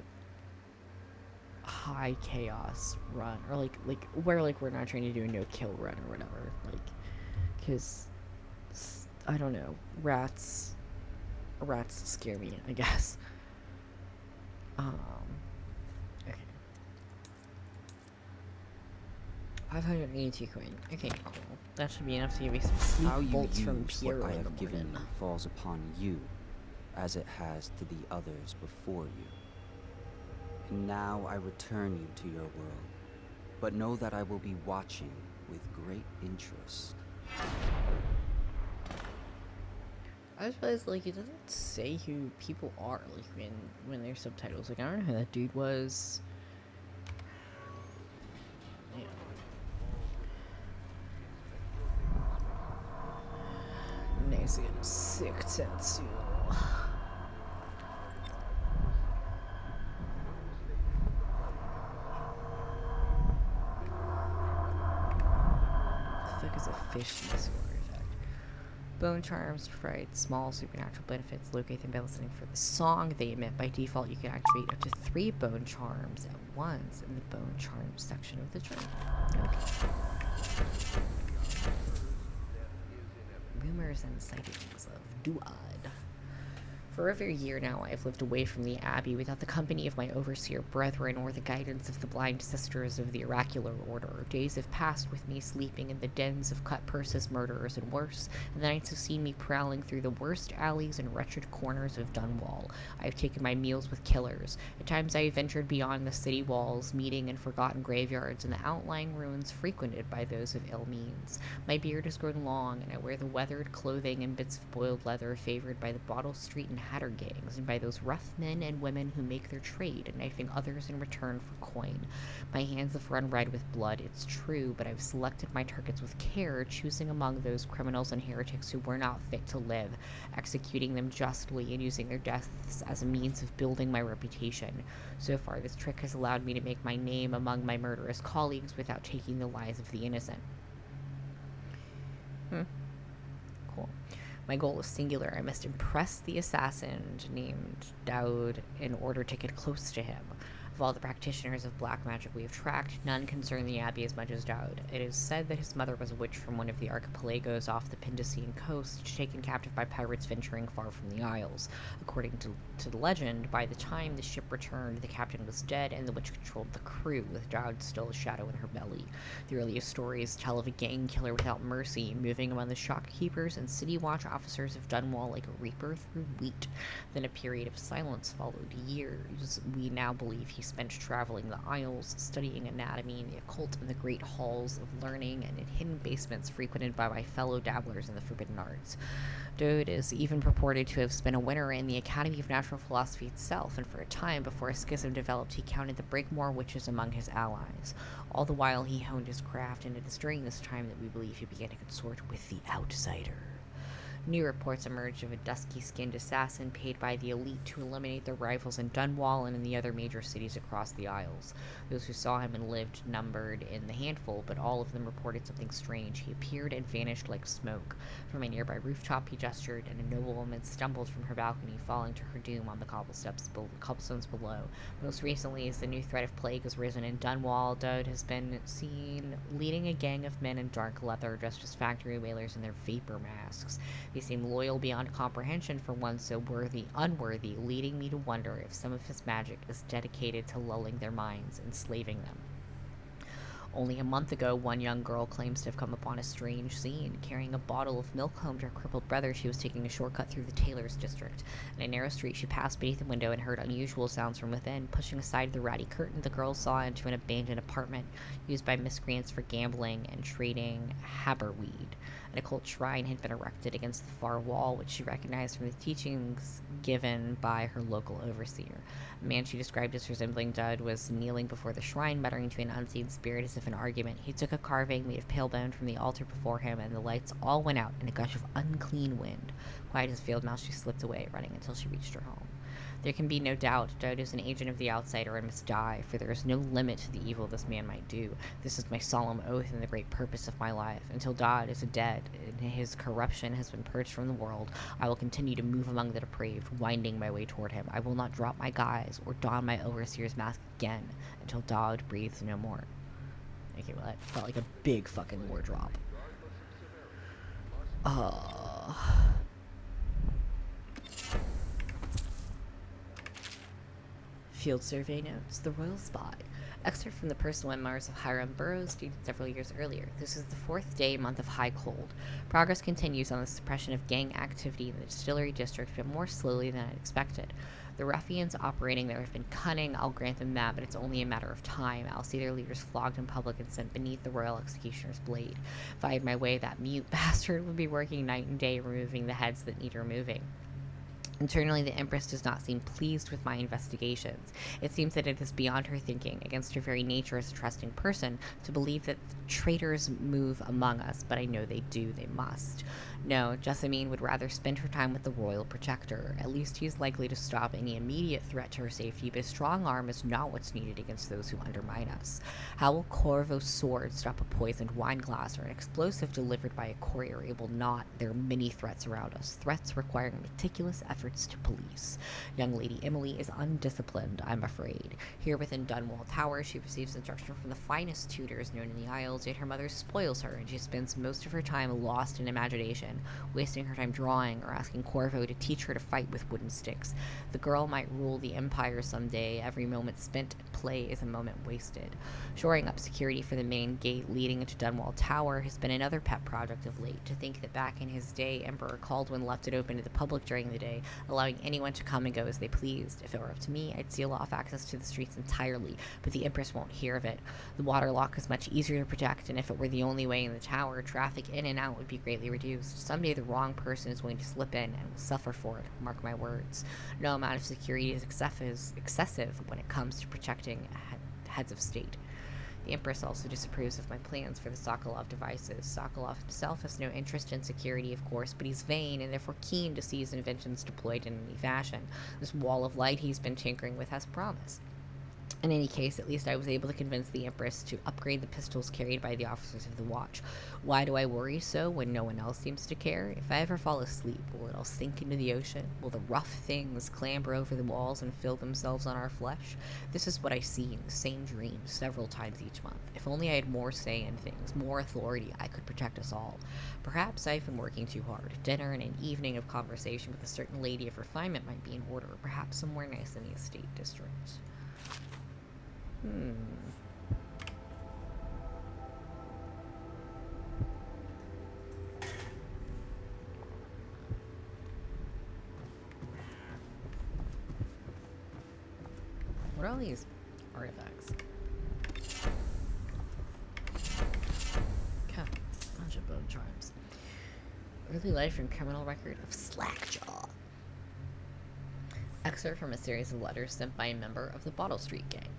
high chaos run, or like where we're not trying to do a no kill run or whatever. Like, because I don't know, rats scare me, I guess. Okay. 582 coin. Okay, cool. That should be enough to give me some sleep bolts from Piero what I in the have given morning. you falls upon you, as it has to the others before you. And now I return you to your world, but know that I will be watching with great interest. I just realized, like, it doesn't say who people are, like, when there's subtitles. Like, I don't know who that dude was. Yeah. Nice, get a sick tattoo. The fuck is a fish missing artifact? Bone charms provide small supernatural benefits. Locate them by listening for the song they emit. By default, you can activate up to 3 bone charms at once in the bone charms section of the tree. Okay. Rumors and sightings of Duad. For over a year now, I have lived away from the Abbey without the company of my overseer brethren or the guidance of the blind sisters of the oracular order. Days have passed with me sleeping in the dens of cut-purses, murderers, and worse, and the nights have seen me prowling through the worst alleys and wretched corners of Dunwall. I have taken my meals with killers. At times I have ventured beyond the city walls, meeting in forgotten graveyards and the outlying ruins frequented by those of ill means. My beard has grown long, and I wear the weathered clothing and bits of boiled leather favored by the Bottle Street and Hatter gangs, and by those rough men and women who make their trade, knifing others in return for coin. My hands have run red with blood, it's true, but I've selected my targets with care, choosing among those criminals and heretics who were not fit to live, executing them justly and using their deaths as a means of building my reputation. So far, this trick has allowed me to make my name among my murderous colleagues without taking the lives of the innocent. Cool. My goal is singular. I must impress the assassin named Daud in order to get close to him. Of all the practitioners of black magic we have tracked, none concern the Abbey as much as Daud. It is said that his mother was a witch from one of the archipelagos off the Pindician coast, taken captive by pirates venturing far from the Isles. According to the legend, by the time the ship returned, the captain was dead and the witch controlled the crew, with Daud still a shadow in her belly. The earliest stories tell of a gang killer without mercy, moving among the shopkeepers and city watch officers of Dunwall like a reaper through wheat. Then a period of silence followed. Years, we now believe he spent traveling the Isles, studying anatomy and the occult in the great halls of learning and in hidden basements frequented by my fellow dabblers in the forbidden arts. Daud is even purported to have spent a winter in the Academy of Natural Philosophy itself, and for a time before a schism developed, he counted the Breakmore witches among his allies. All the while he honed his craft, and it is during this time that we believe he began to consort with the Outsider. New reports emerged of a dusky-skinned assassin paid by the elite to eliminate their rivals in Dunwall and in the other major cities across the Isles. Those who saw him and lived numbered in the handful, but all of them reported something strange. He appeared and vanished like smoke. From a nearby rooftop he gestured, and a noble woman stumbled from her balcony, falling to her doom on the cobblestones below. Most recently, as the new threat of plague has risen in Dunwall, Daud has been seen leading a gang of men in dark leather dressed as factory whalers in their vapor masks. They seem loyal beyond comprehension for one so unworthy, leading me to wonder if some of his magic is dedicated to lulling their minds, enslaving them. Only a month ago, one young girl claims to have come upon a strange scene. Carrying a bottle of milk home to her crippled brother, she was taking a shortcut through the tailor's district. In a narrow street, she passed beneath a window and heard unusual sounds from within. Pushing aside the ratty curtain, the girl saw into an abandoned apartment used by miscreants for gambling and trading haberweed. An occult shrine had been erected against the far wall, which she recognized from the teachings given by her local overseer. A man she described as resembling Daud was kneeling before the shrine, muttering to an unseen spirit as if in argument. He took a carving made of pale bone from the altar before him, and the lights all went out in a gush of unclean wind. Quiet as a field mouse, she slipped away, running until she reached her home. There can be no doubt Daud is an agent of the Outsider and must die, for there is no limit to the evil this man might do. This is my solemn oath and the great purpose of my life. Until Daud is dead and his corruption has been purged from the world, I will continue to move among the depraved, winding my way toward him. I will not drop my guise or don my overseer's mask again until Daud breathes no more. Okay, well, that felt like a big fucking war drop. Field survey notes. The Royal Spy. Excerpt from the personal memoirs of Hiram Burroughs, dated several years earlier. This is the 4th day, month of high cold. Progress continues on the suppression of gang activity in the distillery district, but more slowly than I expected. The ruffians operating there have been cunning, I'll grant them that, but it's only a matter of time. I'll see their leaders flogged in public and sent beneath the royal executioner's blade. If I had my way, that mute bastard would be working night and day, removing the heads that need removing. Internally, the Empress does not seem pleased with my investigations. It seems that it is beyond her thinking, against her very nature as a trusting person, to believe that traitors move among us, but I know they do, they must. No, Jessamine would rather spend her time with the royal protector. At least he is likely to stop any immediate threat to her safety, but a strong arm is not what's needed against those who undermine us. How will Corvo's sword stop a poisoned wine glass or an explosive delivered by a courier? It will not. There are many threats around us, threats requiring meticulous efforts to police. Young Lady Emily is undisciplined, I'm afraid. Here within Dunwall Tower, she receives instruction from the finest tutors known in the Isles, yet her mother spoils her, and she spends most of her time lost in imagination, wasting her time drawing or asking Corvo to teach her to fight with wooden sticks. The girl might rule the Empire someday. Every moment spent at play is a moment wasted. Shoring up security for the main gate leading into Dunwall Tower has been another pet project of late. To think that back in his day, Emperor Caldwin left it open to the public during the day, allowing anyone to come and go as they pleased. If it were up to me, I'd seal off access to the streets entirely, but the Empress won't hear of it. The water lock is much easier to protect, and if it were the only way in the tower, traffic in and out would be greatly reduced. Someday the wrong person is going to slip in and will suffer for it, mark my words. No amount of security is excessive when it comes to protecting heads of state. The Empress also disapproves of my plans for the Sokolov devices. Sokolov himself has no interest in security, of course, but he's vain and therefore keen to see his inventions deployed in any fashion. This wall of light he's been tinkering with has promise. In any case, at least I was able to convince the Empress to upgrade the pistols carried by the officers of the watch. Why do I worry so when no one else seems to care? If I ever fall asleep, will it all sink into the ocean? Will the rough things clamber over the walls and fill themselves on our flesh? This is what I see in the same dream several times each month. If only I had more say in things, more authority, I could protect us all. Perhaps I've been working too hard. Dinner and an evening of conversation with a certain lady of refinement might be in order, perhaps somewhere nice in the estate district. What are all these artifacts? Okay, bunch of bone charms. Early life and criminal record of Slackjaw. Excerpt from a series of letters sent by a member of the Bottle Street Gang.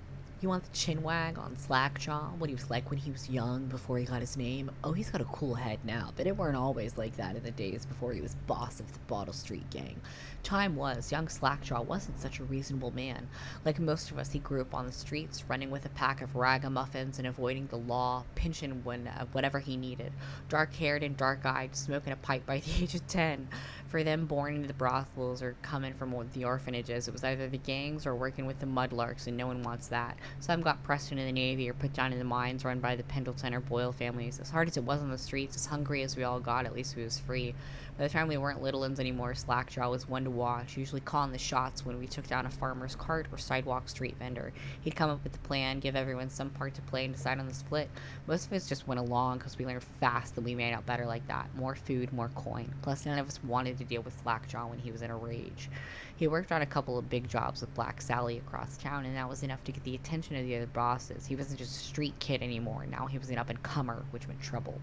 You want the chinwag on Slackjaw? What he was like when he was young, before he got his name? Oh, he's got a cool head now, but it weren't always like that in the days before he was boss of the Bottle Street Gang. Time was, young Slackjaw wasn't such a reasonable man. Like most of us, he grew up on the streets, running with a pack of ragamuffins and avoiding the law, pinching whatever he needed. Dark-haired and dark-eyed, smoking a pipe by the age of 10. For them born into the brothels or coming from the orphanages, it was either the gangs or working with the mudlarks, and no one wants that. Some got pressed into the Navy or put down in the mines run by the Pendleton or Boyle families. As hard as it was on the streets, as hungry as we all got, at least we was free. By the time we weren't little uns anymore, Slackjaw was one to watch, usually calling the shots when we took down a farmer's cart or sidewalk street vendor. He'd come up with the plan, give everyone some part to play, and decide on the split. Most of us just went along because we learned fast that we made out better like that. More food, more coin. Plus, none of us wanted to deal with Slackjaw when he was in a rage. He worked on a couple of big jobs with Black Sally across town, and that was enough to get the attention of the other bosses. He wasn't just a street kid anymore. Now he was an up-and-comer, which meant trouble.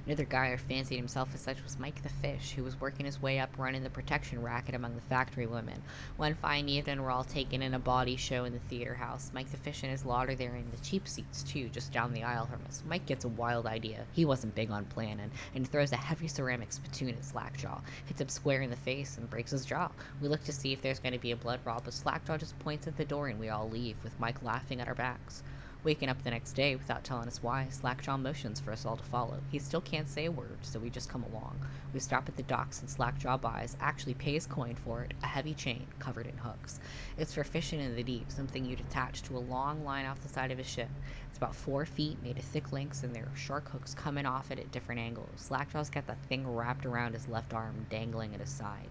Another guy who fancied himself as such was Mike the Fish, who was working his way up running the protection racket among the factory women. One fine evening, we're all taken in a bawdy show in the theater house. Mike the Fish and his lot are there in the cheap seats, too, just down the aisle from us. Mike gets a wild idea. He wasn't big on planning, and throws a heavy ceramic spittoon at Slackjaw, hits him square in the face, and breaks his jaw. We look to see if there's going to be a blood brawl, but Slackjaw just points at the door and we all leave, with Mike laughing at our backs. Waking up the next day without telling us why, Slackjaw motions for us all to follow. He still can't say a word, so we just come along. We stop at the docks and Slackjaw buys, actually pays coin for it, a heavy chain covered in hooks. It's for fishing in the deep, something you'd attach to a long line off the side of a ship. It's about 4 feet, made of thick links, and there are shark hooks coming off it at different angles. Slackjaw's got that thing wrapped around his left arm, dangling at his side.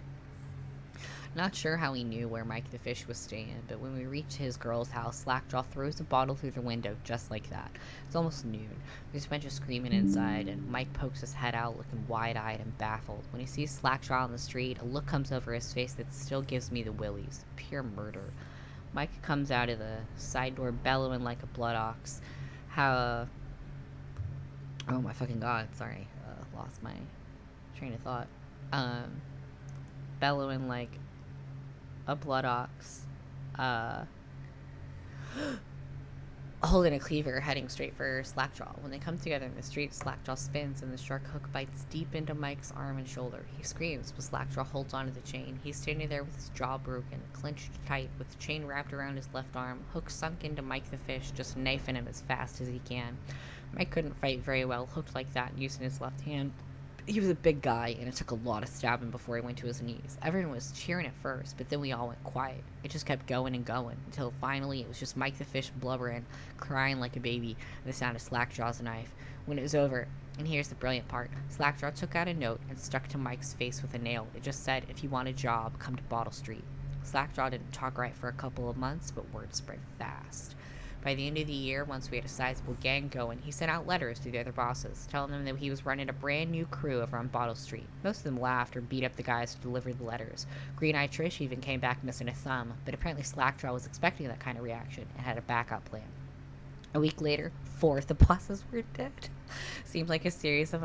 Not sure how he knew where Mike the Fish was staying, but when we reach his girl's house, Slackjaw throws a bottle through the window just like that. It's almost noon. There's a bunch of screaming inside, and Mike pokes his head out looking wide-eyed and baffled. When he sees Slackjaw on the street, a look comes over his face that still gives me the willies. Pure murder. Mike comes out of the side door bellowing like a blood ox. Oh my fucking god, sorry. Lost my train of thought. bellowing like a blood ox, holding a cleaver, heading straight for Slackjaw. When they come together in the street, Slackjaw spins and the shark hook bites deep into Mike's arm and shoulder. He screams, but Slackjaw holds onto the chain. He's standing there with his jaw broken, clenched tight, with the chain wrapped around his left arm, hook sunk into Mike the fish, just knifing him as fast as he can. Mike couldn't fight very well, hooked like that, using his left hand. He was a big guy, and it took a lot of stabbing before he went to his knees. Everyone was cheering at first, but then we all went quiet. It just kept going and going, until finally it was just Mike the fish blubbering, crying like a baby, and the sound of Slackjaw's knife. When it was over, and here's the brilliant part, Slackjaw took out a note and stuck to Mike's face with a nail. It just said, "If you want a job, come to Bottle Street." Slackjaw didn't talk right for a couple of months, but word spread fast. By the end of the year, once we had a sizable gang going, he sent out letters to the other bosses, telling them that he was running a brand new crew over on Bottle Street. Most of them laughed or beat up the guys who delivered the letters. Green-Eyed Trish even came back missing a thumb, but apparently Slackjaw was expecting that kind of reaction and had a backup plan. A week later, 4 of the bosses were dead. Seemed like a series of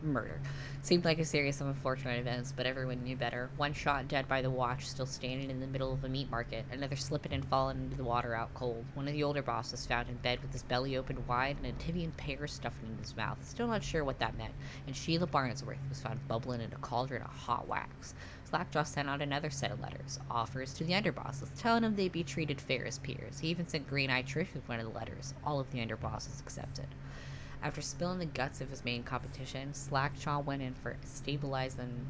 murder. Seemed like a series of unfortunate events, but everyone knew better. One shot dead by the watch, still standing in the middle of a meat market. Another slipping and falling into the water out cold. One of the older bosses found in bed with his belly opened wide and a Tibian pear stuffed in his mouth. Still not sure what that meant. And Sheila Barnesworth was found bubbling in a cauldron of hot wax. Slackjaw sent out another set of letters, offers to the underbosses, telling them they'd be treated fair as peers. He even sent Green-Eyed Trish with one of the letters. All of the underbosses accepted. After spilling the guts of his main competition, Slackjaw went in for stabilizing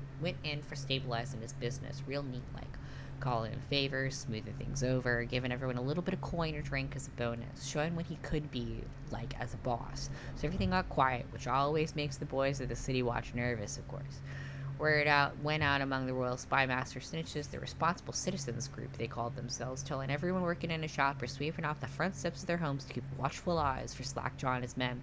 his business, real neat-like, calling in favors, smoothing things over, giving everyone a little bit of coin or drink as a bonus, showing what he could be like as a boss. So everything got quiet, which always makes the boys of the City Watch nervous, of course. Word went out among the Royal Spymaster Snitches, the Responsible Citizens group they called themselves, telling everyone working in a shop or sweeping off the front steps of their homes to keep watchful eyes for Slackjaw and his men,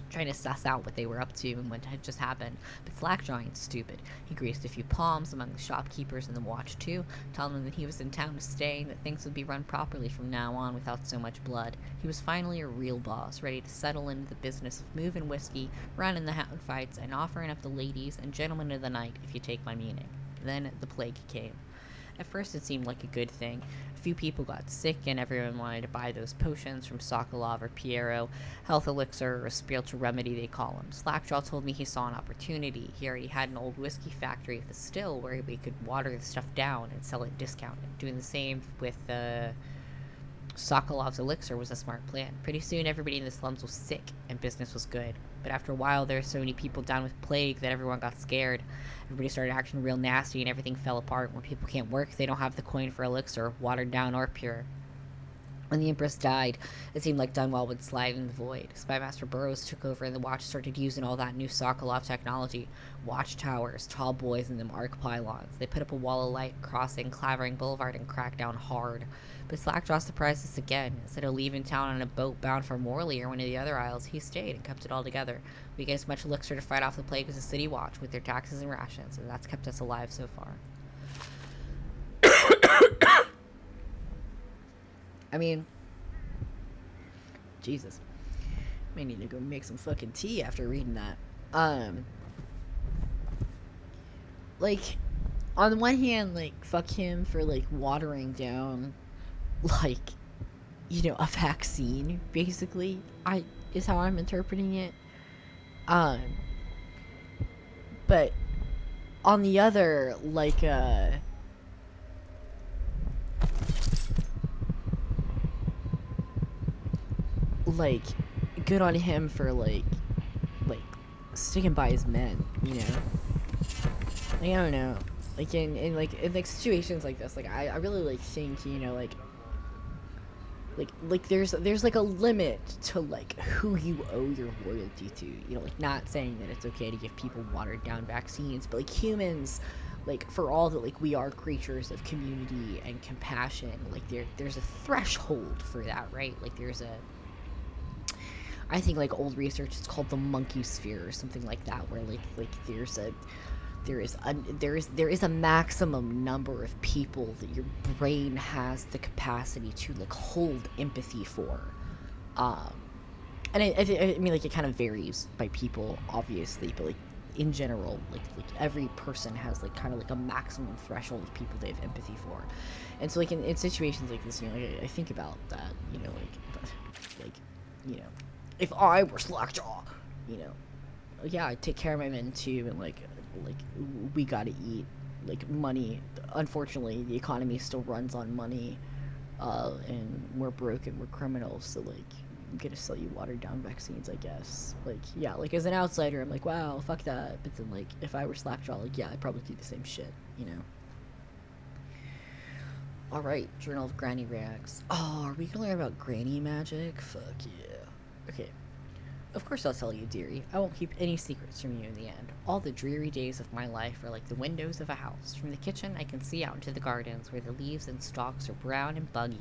trying to suss out what they were up to and what had just happened. But Slackjaw ain't stupid. He greased a few palms among the shopkeepers in the watch too, telling them that he was in town to stay and that things would be run properly from now on without so much blood. He was finally a real boss, ready to settle into the business of moving whiskey, running the hound fights, and offering up the ladies and gentlemen of the night, if you take my meaning. Then the plague came. At first it seemed like a good thing. A few people got sick and everyone wanted to buy those potions from Sokolov or Piero, health elixir or a spiritual remedy they call them. Slackjaw told me he saw an opportunity. He already had an old whiskey factory with a still where we could water the stuff down and sell it discounted. Doing the same with Sokolov's elixir was a smart plan. Pretty soon everybody in the slums was sick and business was good. But after a while there were so many people down with plague that everyone got scared. Everybody started acting real nasty and everything fell apart. When people can't work, they don't have the coin for elixir, watered down or pure. When the Empress died, it seemed like Dunwell would slide in the void. Spymaster Burroughs took over and the watch started using all that new Sokolov technology. Watchtowers, tall boys, and them arc pylons. They put up a wall of light crossing Clavering Boulevard and cracked down hard. But Slackjaw surprised us again. Instead of leaving town on a boat bound for Morley or one of the other isles, he stayed and kept it all together. We get as much elixir to fight off the plague as the City Watch with their taxes and rations, and that's kept us alive so far. I mean, Jesus. May need to go make some fucking tea after reading that. Like, on the one hand, like, fuck him for, like, watering down, like, you know, a vaccine, basically, is how I'm interpreting it. But, on the other, like, good on him for, like, sticking by his men, you know? Like, I don't know. Like, in situations like this, like, I really, like, think, you know, like, there's, like, a limit to, like, who you owe your loyalty to, you know, like, not saying that it's okay to give people watered-down vaccines, but, like, humans, like, for all that, like, we are creatures of community and compassion, like, there's a threshold for that, right? Like, I think, like, old research is called the monkey sphere or something like that, where, like, there is a maximum number of people that your brain has the capacity to, like, hold empathy for. And I mean, like, it kind of varies by people, obviously, but, like, in general, like every person has like kind of like a maximum threshold of people they have empathy for. And so like in situations like this, you know, I think about that, you know, like, you know, if I were Slackjaw, you know, yeah, I'd take care of my men too, and like we gotta eat, like money, unfortunately the economy still runs on money, and we're broke and we're criminals, so like I'm gonna sell you watered down vaccines, I guess. Like, yeah, like as an outsider I'm like, wow, fuck that, but then like if I were Slackjaw, like, yeah, I'd probably do the same shit, you know. Alright, Journal of Granny Reacts. Oh, are we gonna learn about granny magic? Fuck yeah. Okay. Of course I'll tell you, dearie. I won't keep any secrets from you in the end. All the dreary days of my life are like the windows of a house. From the kitchen, I can see out into the gardens where the leaves and stalks are brown and buggy.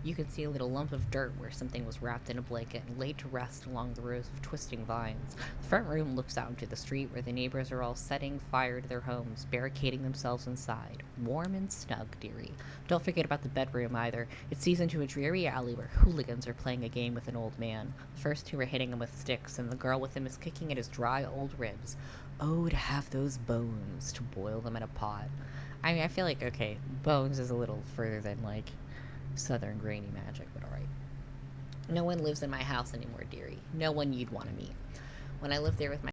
You can see a little lump of dirt where something was wrapped in a blanket and laid to rest along the rows of twisting vines. The front room looks out into the street where the neighbors are all setting fire to their homes, barricading themselves inside. Warm and snug, dearie. Don't forget about the bedroom either. It sees into a dreary alley where hooligans are playing a game with an old man. The first two are hitting him with sticks, and the girl with him is kicking at his dry old ribs. Oh, to have those bones, to boil them in a pot. I mean, I feel like, okay, bones is a little further than, like, southern grainy magic, but alright. No one lives in my house anymore, dearie. No one you'd want to meet. When I lived there with my